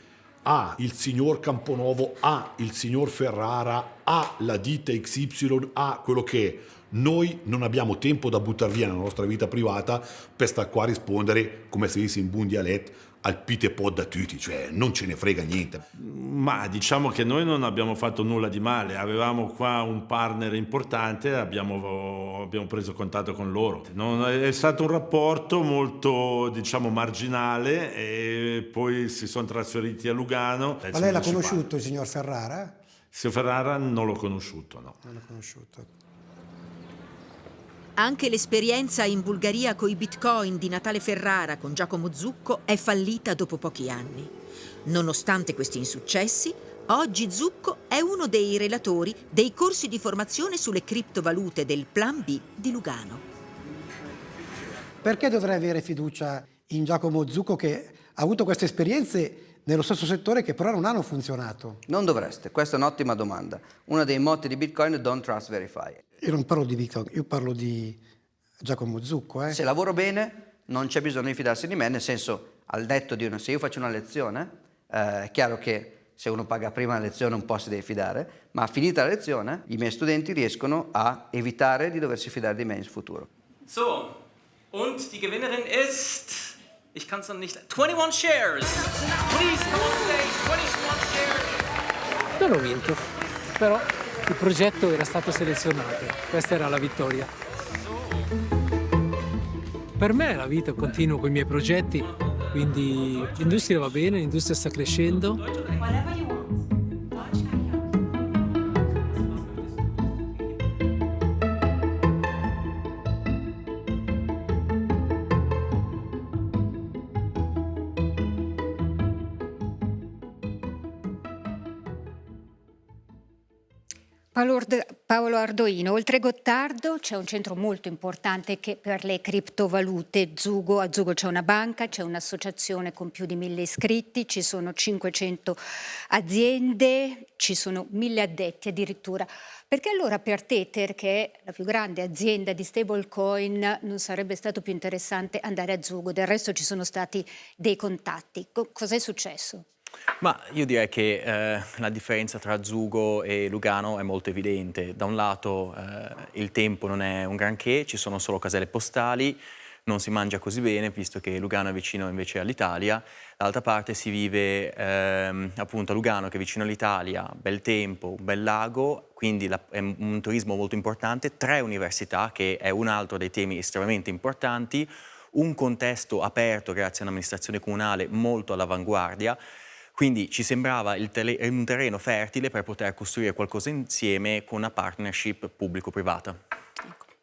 Il signor Camponovo, il signor Ferrara, la ditta XY, quello che è. Noi non abbiamo tempo da buttare via nella nostra vita privata per stare qua a rispondere, come si dice in buon dialetto, al pite pod da tutti, cioè non ce ne frega niente. Ma diciamo che noi non abbiamo fatto nulla di male, avevamo qua un partner importante, abbiamo preso contatto con loro. È stato un rapporto molto, diciamo, marginale e poi si sono trasferiti a Lugano. Ma lei l'ha conosciuto il signor Ferrara? Il signor Ferrara non l'ho conosciuto, no. Non l'ho conosciuto. Anche l'esperienza in Bulgaria coi bitcoin di Natale Ferrara con Giacomo Zucco è fallita dopo pochi anni. Nonostante questi insuccessi, oggi Zucco è uno dei relatori dei corsi di formazione sulle criptovalute del Plan B di Lugano. Perché dovrei avere fiducia in Giacomo Zucco che ha avuto queste esperienze nello stesso settore che però non hanno funzionato? Non dovreste, questa è un'ottima domanda. Uno dei motti di Bitcoin è Don't Trust, Verify. Io non parlo di Bitcoin, io parlo di Giacomo Zucco. Se lavoro bene non c'è bisogno di fidarsi di me, nel senso, al detto di se io faccio una lezione, è chiaro che se uno paga prima la lezione un po' si deve fidare, ma finita la lezione i miei studenti riescono a evitare di doversi fidare di me in futuro. So, und die Gewinnerin ist, ich kann es noch nicht, 21 shares. Please come on stage, 21 shares. Non ho vinto, però il progetto era stato selezionato, questa era la vittoria. Per me la vita continuo con i miei progetti, quindi l'industria va bene, l'industria sta crescendo. Paolo Ardoino, oltre Gottardo c'è un centro molto importante che per le criptovalute, Zugo. A Zugo c'è una banca, c'è un'associazione con più di 1000 iscritti, ci sono 500 aziende, ci sono 1000 addetti addirittura. Perché allora per Tether, che è la più grande azienda di stablecoin, non sarebbe stato più interessante andare a Zugo? Del resto ci sono stati dei contatti. Cos'è successo? Ma io direi che la differenza tra Zugo e Lugano è molto evidente. Da un lato il tempo non è un granché, ci sono solo caselle postali, non si mangia così bene, visto che Lugano è vicino invece all'Italia. Dall'altra parte si vive appunto a Lugano, che è vicino all'Italia, bel tempo, un bel lago, quindi è un turismo molto importante, 3 università, che è un altro dei temi estremamente importanti, un contesto aperto grazie a un'amministrazione comunale molto all'avanguardia. Quindi ci sembrava un terreno fertile per poter costruire qualcosa insieme con una partnership pubblico-privata.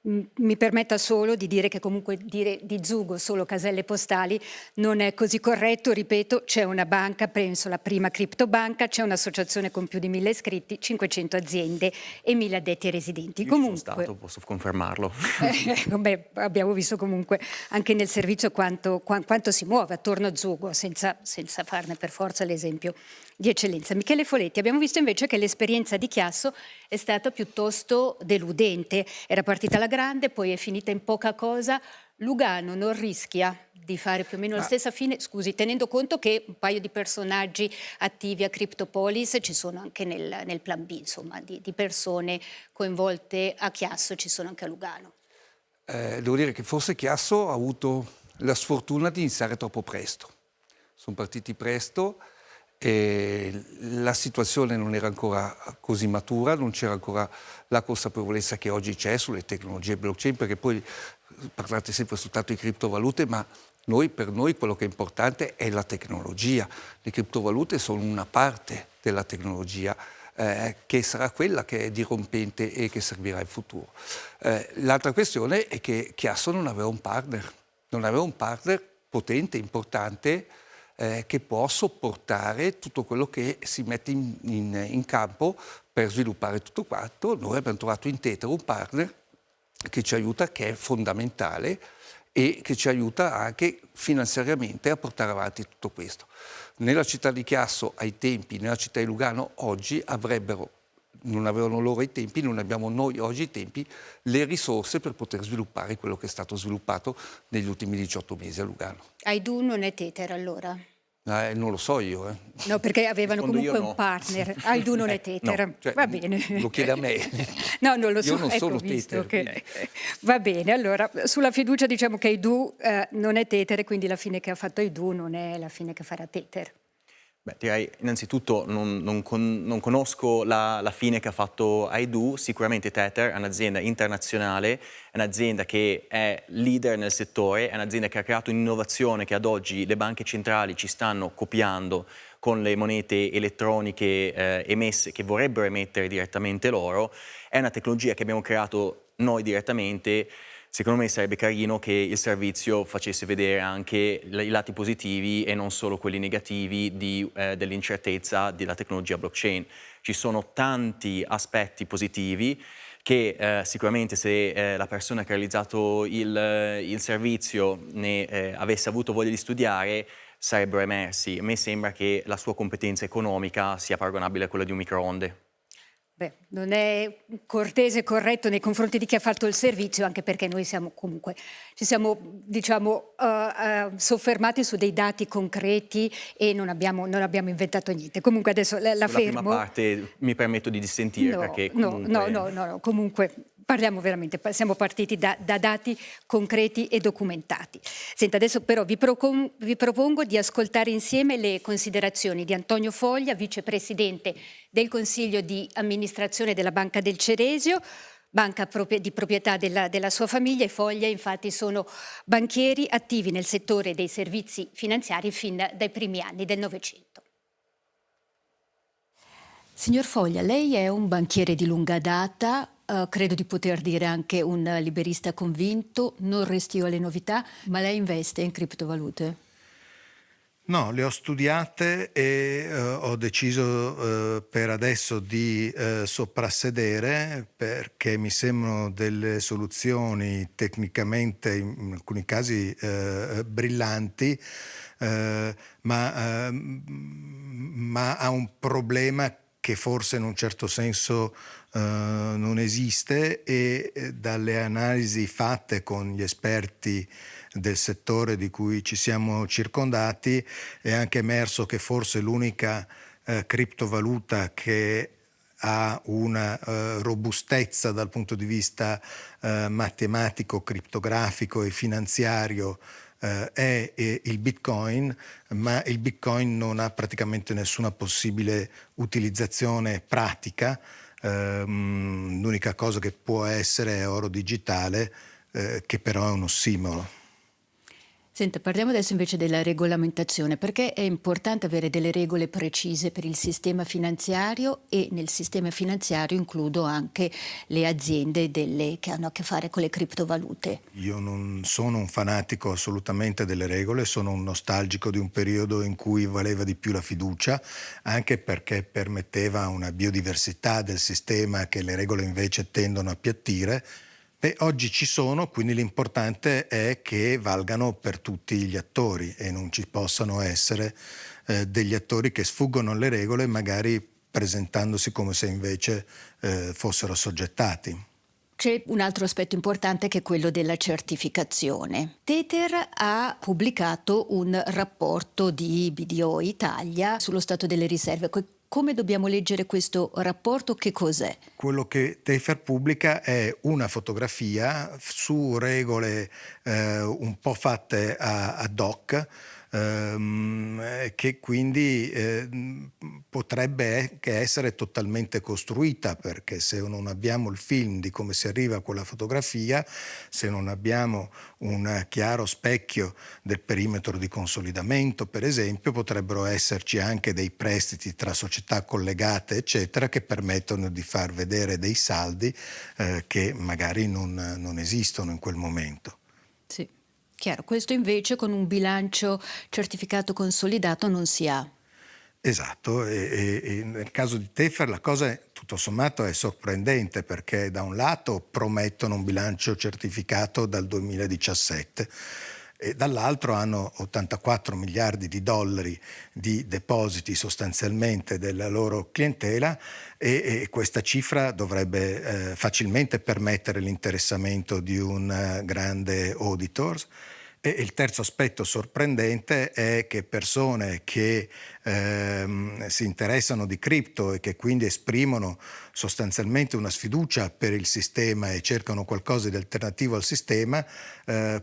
Mi permetta solo di dire che comunque dire di Zugo solo caselle postali non è così corretto, ripeto, c'è una banca, penso la prima criptobanca, c'è un'associazione con più di 1000 iscritti, 500 aziende e 1000 addetti ai residenti. Io comunque, sono stato, posso confermarlo. Abbiamo visto comunque anche nel servizio quanto si muove attorno a Zugo, senza farne per forza l'esempio di eccellenza. Michele Foletti, abbiamo visto invece che l'esperienza di Chiasso è stata piuttosto deludente, era partita alla grande, poi è finita in poca cosa. Lugano non rischia di fare più o meno la stessa fine, scusi, tenendo conto che un paio di personaggi attivi a Cryptopolis ci sono anche nel plan B, insomma, di persone coinvolte a Chiasso ci sono anche a Lugano. Devo dire che forse Chiasso ha avuto la sfortuna di iniziare troppo presto. Sono partiti presto e la situazione non era ancora così matura, non c'era ancora la consapevolezza che oggi c'è sulle tecnologie blockchain, perché poi parlate sempre soltanto di criptovalute, ma per noi quello che è importante è la tecnologia. Le criptovalute sono una parte della tecnologia che sarà quella che è dirompente e che servirà in futuro. L'altra questione è che Chiasso non aveva un partner potente, importante, che può sopportare tutto quello che si mette in campo per sviluppare tutto quanto. Noi abbiamo trovato in Tether un partner che ci aiuta, che è fondamentale e che ci aiuta anche finanziariamente a portare avanti tutto questo. Nella città di Chiasso ai tempi, nella città di Lugano oggi non avevano loro i tempi, non abbiamo noi oggi i tempi, le risorse per poter sviluppare quello che è stato sviluppato negli ultimi 18 mesi a Lugano. Aidu non è Tether allora? Non lo so io. No, perché avevano Rispondo comunque io no. un partner. Aidu non è Tether. No, cioè, va bene. Lo chiede a me. No, non lo so. Io non sono visto Tether. che... Va bene, allora sulla fiducia diciamo che Aidu non è Tether e quindi la fine che ha fatto Aidu non è la fine che farà Tether. Beh, direi innanzitutto non conosco la fine che ha fatto Aidu. Sicuramente Tether è un'azienda internazionale, è un'azienda che è leader nel settore, è un'azienda che ha creato un'innovazione che ad oggi le banche centrali ci stanno copiando con le monete elettroniche emesse, che vorrebbero emettere direttamente loro. È una tecnologia che abbiamo creato noi direttamente. Secondo me sarebbe carino che il servizio facesse vedere anche i lati positivi e non solo quelli negativi dell'incertezza della tecnologia blockchain. Ci sono tanti aspetti positivi che sicuramente se la persona che ha realizzato il servizio ne avesse avuto voglia di studiare sarebbero emersi. A me sembra che la sua competenza economica sia paragonabile a quella di un microonde. Beh, non è cortese e corretto nei confronti di chi ha fatto il servizio, anche perché noi ci siamo soffermati su dei dati concreti e non abbiamo inventato niente. Comunque adesso la fermo. Sulla prima parte mi permetto di dissentire perché comunque... No, comunque Parliamo veramente, siamo partiti da dati concreti e documentati. Senta, adesso però vi propongo di ascoltare insieme le considerazioni di Antonio Foglia, vicepresidente del Consiglio di amministrazione della Banca del Ceresio, banca di proprietà della sua famiglia, e Foglia infatti sono banchieri attivi nel settore dei servizi finanziari fin dai primi anni del Novecento. Signor Foglia, lei è un banchiere di lunga data, credo di poter dire anche un liberista convinto, non restio alle novità, ma lei investe in criptovalute? No, le ho studiate e ho deciso per adesso di soprassedere, perché mi sembrano delle soluzioni tecnicamente in alcuni casi brillanti, ma ha un problema che forse in un certo senso non esiste, e dalle analisi fatte con gli esperti del settore di cui ci siamo circondati è anche emerso che forse l'unica criptovaluta che ha una robustezza dal punto di vista matematico, criptografico e finanziario è il Bitcoin, ma il Bitcoin non ha praticamente nessuna possibile utilizzazione pratica. L'unica cosa che può essere è oro digitale, che però è un ossimoro. Senta, parliamo adesso invece della regolamentazione, perché è importante avere delle regole precise per il sistema finanziario, e nel sistema finanziario includo anche le aziende che hanno a che fare con le criptovalute. Io non sono un fanatico assolutamente delle regole, sono un nostalgico di un periodo in cui valeva di più la fiducia, anche perché permetteva una biodiversità del sistema che le regole invece tendono a appiattire. Oggi ci sono, quindi l'importante è che valgano per tutti gli attori e non ci possano essere degli attori che sfuggono alle regole, magari presentandosi come se invece fossero assoggettati. C'è un altro aspetto importante che è quello della certificazione. Tether ha pubblicato un rapporto di BDO Italia sullo stato delle riserve. Come dobbiamo leggere questo rapporto? Che cos'è? Quello che Tether pubblica è una fotografia su regole un po' fatte ad hoc, che quindi potrebbe anche essere totalmente costruita, perché se non abbiamo il film di come si arriva a quella fotografia, se non abbiamo un chiaro specchio del perimetro di consolidamento, per esempio, potrebbero esserci anche dei prestiti tra società collegate, eccetera, che permettono di far vedere dei saldi che magari non esistono in quel momento. Sì. Chiaro, questo invece con un bilancio certificato consolidato non si ha. Esatto, e nel caso di Tether la cosa tutto sommato è sorprendente, perché da un lato promettono un bilancio certificato dal 2017 e dall'altro hanno 84 miliardi di dollari di depositi sostanzialmente della loro clientela, e questa cifra dovrebbe facilmente permettere l'interessamento di un grande auditor. E il terzo aspetto sorprendente è che persone che si interessano di cripto e che quindi esprimono sostanzialmente una sfiducia per il sistema e cercano qualcosa di alternativo al sistema,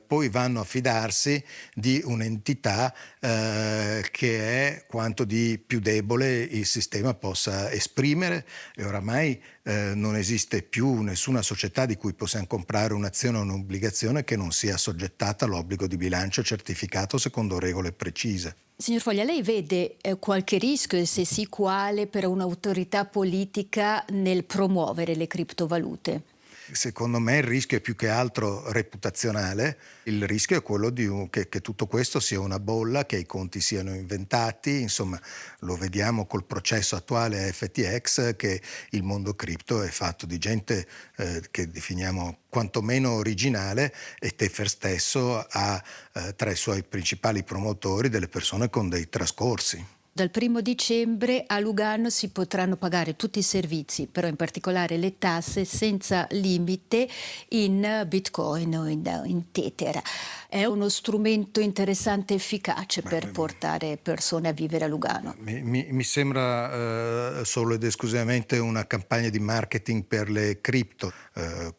poi vanno a fidarsi di un'entità che è quanto di più debole il sistema possa esprimere, e oramai non esiste più nessuna società di cui possiamo comprare un'azione o un'obbligazione che non sia assoggettata all'obbligo di bilancio certificato secondo regole precise. Signor Foglia, lei vede qualche rischio, e se sì quale, per un'autorità politica nel promuovere le criptovalute? Secondo me il rischio è più che altro reputazionale. Il rischio è quello che tutto questo sia una bolla, che i conti siano inventati. Insomma, lo vediamo col processo attuale a FTX, che il mondo cripto è fatto di gente che definiamo quantomeno originale, e Tether stesso ha tra i suoi principali promotori delle persone con dei trascorsi. Dal 1° dicembre a Lugano si potranno pagare tutti i servizi, però in particolare le tasse, senza limite in Bitcoin o in Tether. È uno strumento interessante e efficace per portare persone a vivere a Lugano. Mi sembra solo ed esclusivamente una campagna di marketing per le cripto.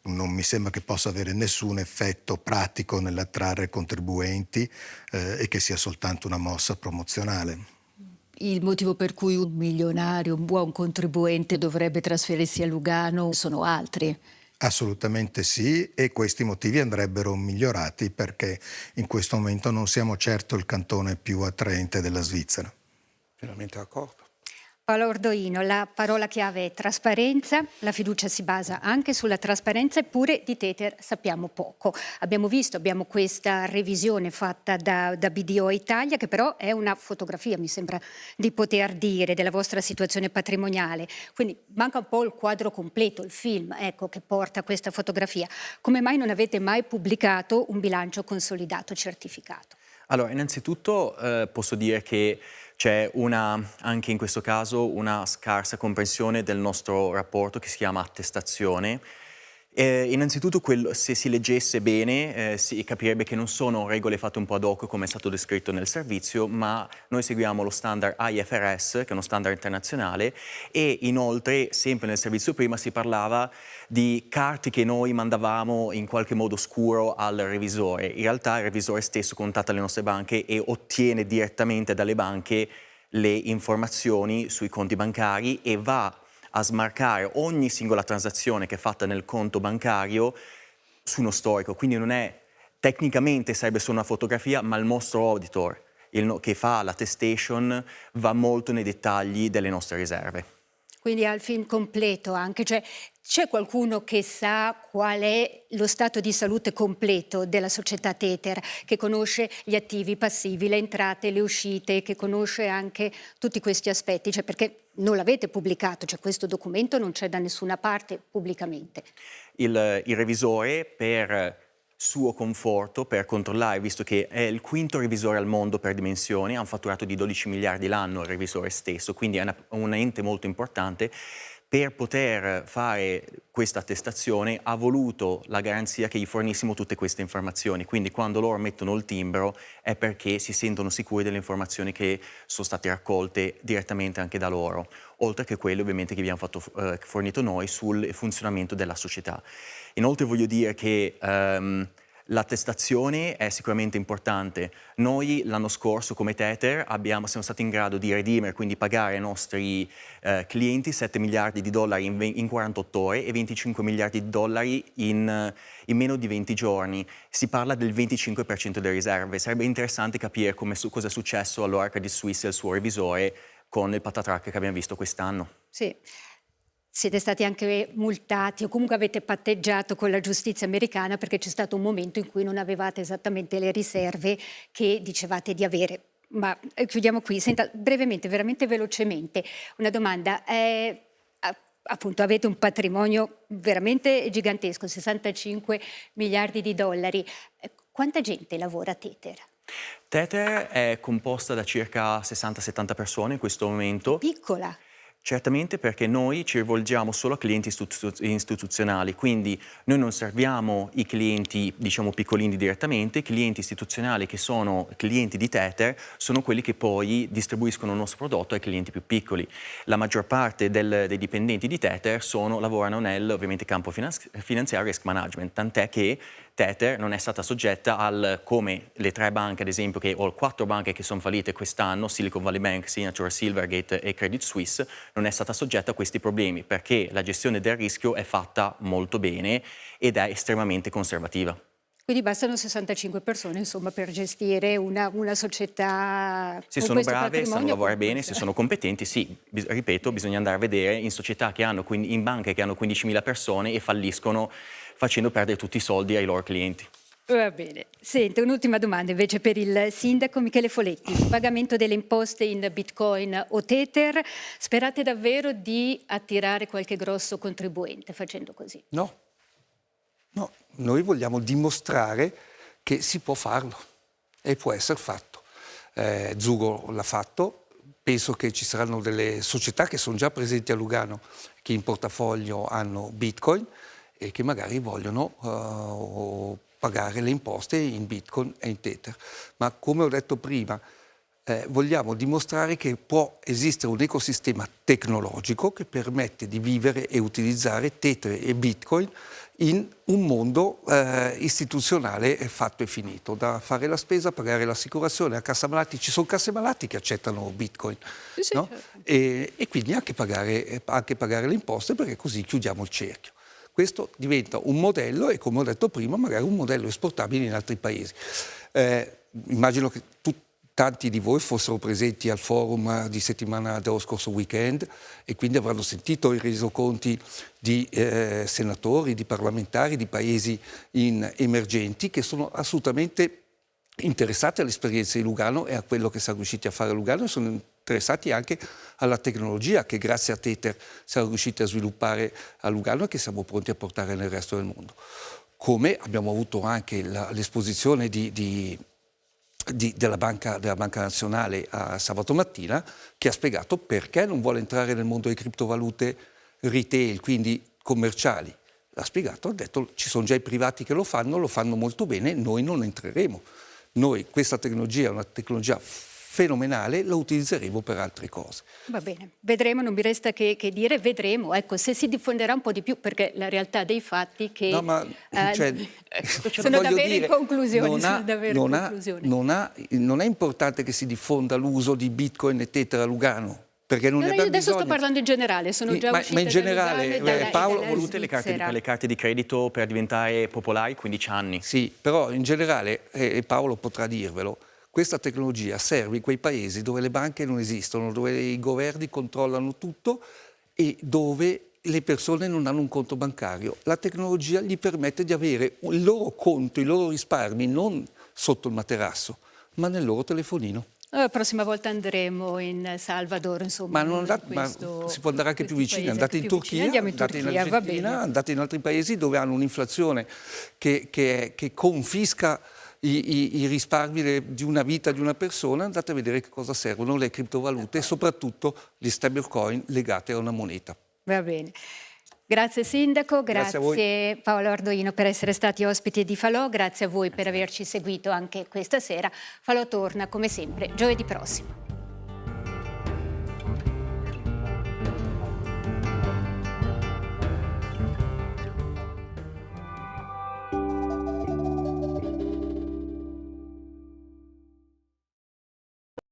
Non mi sembra che possa avere nessun effetto pratico nell'attrarre contribuenti e che sia soltanto una mossa promozionale. Il motivo per cui un milionario, un buon contribuente dovrebbe trasferirsi a Lugano sono altri. Assolutamente sì, e questi motivi andrebbero migliorati perché in questo momento non siamo certo il cantone più attraente della Svizzera. Pienamente d'accordo. Paolo Ordoino, la parola chiave è trasparenza, la fiducia si basa anche sulla trasparenza, eppure di Tether sappiamo poco. Abbiamo questa revisione fatta da BDO Italia, che però è una fotografia, mi sembra di poter dire, della vostra situazione patrimoniale. Quindi manca un po' il quadro completo, il film, ecco, che porta a questa fotografia. Come mai non avete mai pubblicato un bilancio consolidato certificato? Allora, innanzitutto posso dire che c'è anche in questo caso una scarsa comprensione del nostro rapporto che si chiama attestazione. Innanzitutto, se si leggesse bene, si capirebbe che non sono regole fatte un po' ad hoc come è stato descritto nel servizio, ma noi seguiamo lo standard IFRS, che è uno standard internazionale, e inoltre, sempre nel servizio prima, si parlava di carte che noi mandavamo in qualche modo scuro al revisore. In realtà il revisore stesso contatta le nostre banche e ottiene direttamente dalle banche le informazioni sui conti bancari e va a smarcare ogni singola transazione che è fatta nel conto bancario su uno storico. Quindi non è, tecnicamente sarebbe solo una fotografia, ma il nostro auditor, che fa l'attestation, va molto nei dettagli delle nostre riserve. Quindi al film completo anche, cioè c'è qualcuno che sa qual è lo stato di salute completo della società Tether, che conosce gli attivi, i passivi, le entrate, le uscite, che conosce anche tutti questi aspetti, cioè perché non l'avete pubblicato, cioè questo documento non c'è da nessuna parte pubblicamente. Il revisore, per suo conforto, per controllare, visto che è il quinto revisore al mondo per dimensioni, ha un fatturato di 12 miliardi l'anno il revisore stesso, quindi è un ente molto importante. Per poter fare questa attestazione ha voluto la garanzia che gli fornissimo tutte queste informazioni, quindi quando loro mettono il timbro è perché si sentono sicuri delle informazioni che sono state raccolte direttamente anche da loro, oltre che quelle ovviamente che abbiamo fornito noi sul funzionamento della società. Inoltre voglio dire che l'attestazione è sicuramente importante. Noi l'anno scorso come Tether siamo stati in grado di redimere, quindi pagare ai nostri clienti 7 miliardi di dollari in 48 ore e 25 miliardi di dollari in meno di 20 giorni. Si parla del 25% delle riserve. Sarebbe interessante capire cosa è successo allora Credit Suisse e il suo revisore con il patatrack che abbiamo visto quest'anno. Sì. Siete stati anche multati o comunque avete patteggiato con la giustizia americana perché c'è stato un momento in cui non avevate esattamente le riserve che dicevate di avere. Ma chiudiamo qui. Senta, brevemente, veramente velocemente, una domanda. Appunto, avete un patrimonio veramente gigantesco, 65 miliardi di dollari. Quanta gente lavora a Tether? Tether è composta da circa 60-70 persone in questo momento. Piccola. Certamente, perché noi ci rivolgiamo solo a clienti istituzionali, quindi noi non serviamo i clienti, diciamo, piccolini direttamente. I clienti istituzionali che sono clienti di Tether sono quelli che poi distribuiscono il nostro prodotto ai clienti più piccoli. La maggior parte dei dipendenti di Tether lavorano nel, ovviamente, campo finanziario e risk management, tant'è che Tether non è stata soggetta come le 3 banche, ad esempio, o 4 banche che sono fallite quest'anno, Silicon Valley Bank, Signature, Silvergate e Credit Suisse, non è stata soggetta a questi problemi perché la gestione del rischio è fatta molto bene ed è estremamente conservativa. Quindi bastano 65 persone, insomma, per gestire una società. Se sono brave, sanno lavorare bene, se sono competenti, sì, ripeto, bisogna andare a vedere in società in banche che hanno 15.000 persone e falliscono facendo perdere tutti i soldi ai loro clienti. Va bene. Senta, un'ultima domanda invece per il sindaco Michele Foletti. Pagamento delle imposte in Bitcoin o Tether. Sperate davvero di attirare qualche grosso contribuente facendo così? No, noi vogliamo dimostrare che si può farlo e può essere fatto. Zugo l'ha fatto, penso che ci saranno delle società che sono già presenti a Lugano, che in portafoglio hanno Bitcoin e che magari vogliono pagare le imposte in Bitcoin e in Tether. Ma come ho detto prima, vogliamo dimostrare che può esistere un ecosistema tecnologico che permette di vivere e utilizzare Tether e Bitcoin in un mondo istituzionale fatto e finito, da fare la spesa, pagare l'assicurazione, a cassa malati. Ci sono casse malati che accettano Bitcoin, Sì, no? certo. E quindi anche pagare le imposte, perché così chiudiamo il cerchio. Questo diventa un modello e, come ho detto prima, magari un modello esportabile in altri paesi. Immagino che tanti di voi fossero presenti al forum di settimana dello scorso weekend e quindi avranno sentito i resoconti di senatori, di parlamentari di paesi emergenti che sono assolutamente interessati all'esperienza di Lugano e a quello che siamo riusciti a fare a Lugano, e sono interessati anche alla tecnologia che grazie a Tether siamo riusciti a sviluppare a Lugano e che siamo pronti a portare nel resto del mondo. Come abbiamo avuto anche l'esposizione della Banca Nazionale a sabato mattina, che ha spiegato perché non vuole entrare nel mondo delle criptovalute retail, quindi commerciali. L'ha spiegato, ha detto ci sono già i privati che lo fanno molto bene, noi non entreremo. Noi questa tecnologia è una tecnologia fenomenale, la utilizzeremo per altre cose. Va bene, vedremo, non mi resta che dire, vedremo, ecco, se si diffonderà un po' di più, perché la realtà dei fatti che No, ma, sono davvero dire, in conclusione. Non è importante che si diffonda l'uso di Bitcoin e Tether a Lugano, perché non ne Io abbiamo adesso bisogno. sto parlando in generale, sono già uscita ma in generale, Paolo, volute le carte di credito per diventare popolari 15 anni. Sì, però in generale, e Paolo potrà dirvelo, questa tecnologia serve in quei paesi dove le banche non esistono, dove i governi controllano tutto e dove le persone non hanno un conto bancario. La tecnologia gli permette di avere il loro conto, i loro risparmi non sotto il materasso, ma nel loro telefonino. La prossima volta andremo in Salvador, insomma. Ma si può andare anche più vicino, andate in Turchia, andate in Argentina, andate in altri paesi dove hanno un'inflazione che confisca i risparmi di una vita di una persona. Andate a vedere che cosa servono le criptovalute e soprattutto gli stablecoin legate a una moneta. Va bene. Grazie Sindaco, Grazie Paolo Ardoino per essere stati ospiti di Falò, grazie a voi per averci seguito anche questa sera. Falò torna come sempre giovedì prossimo.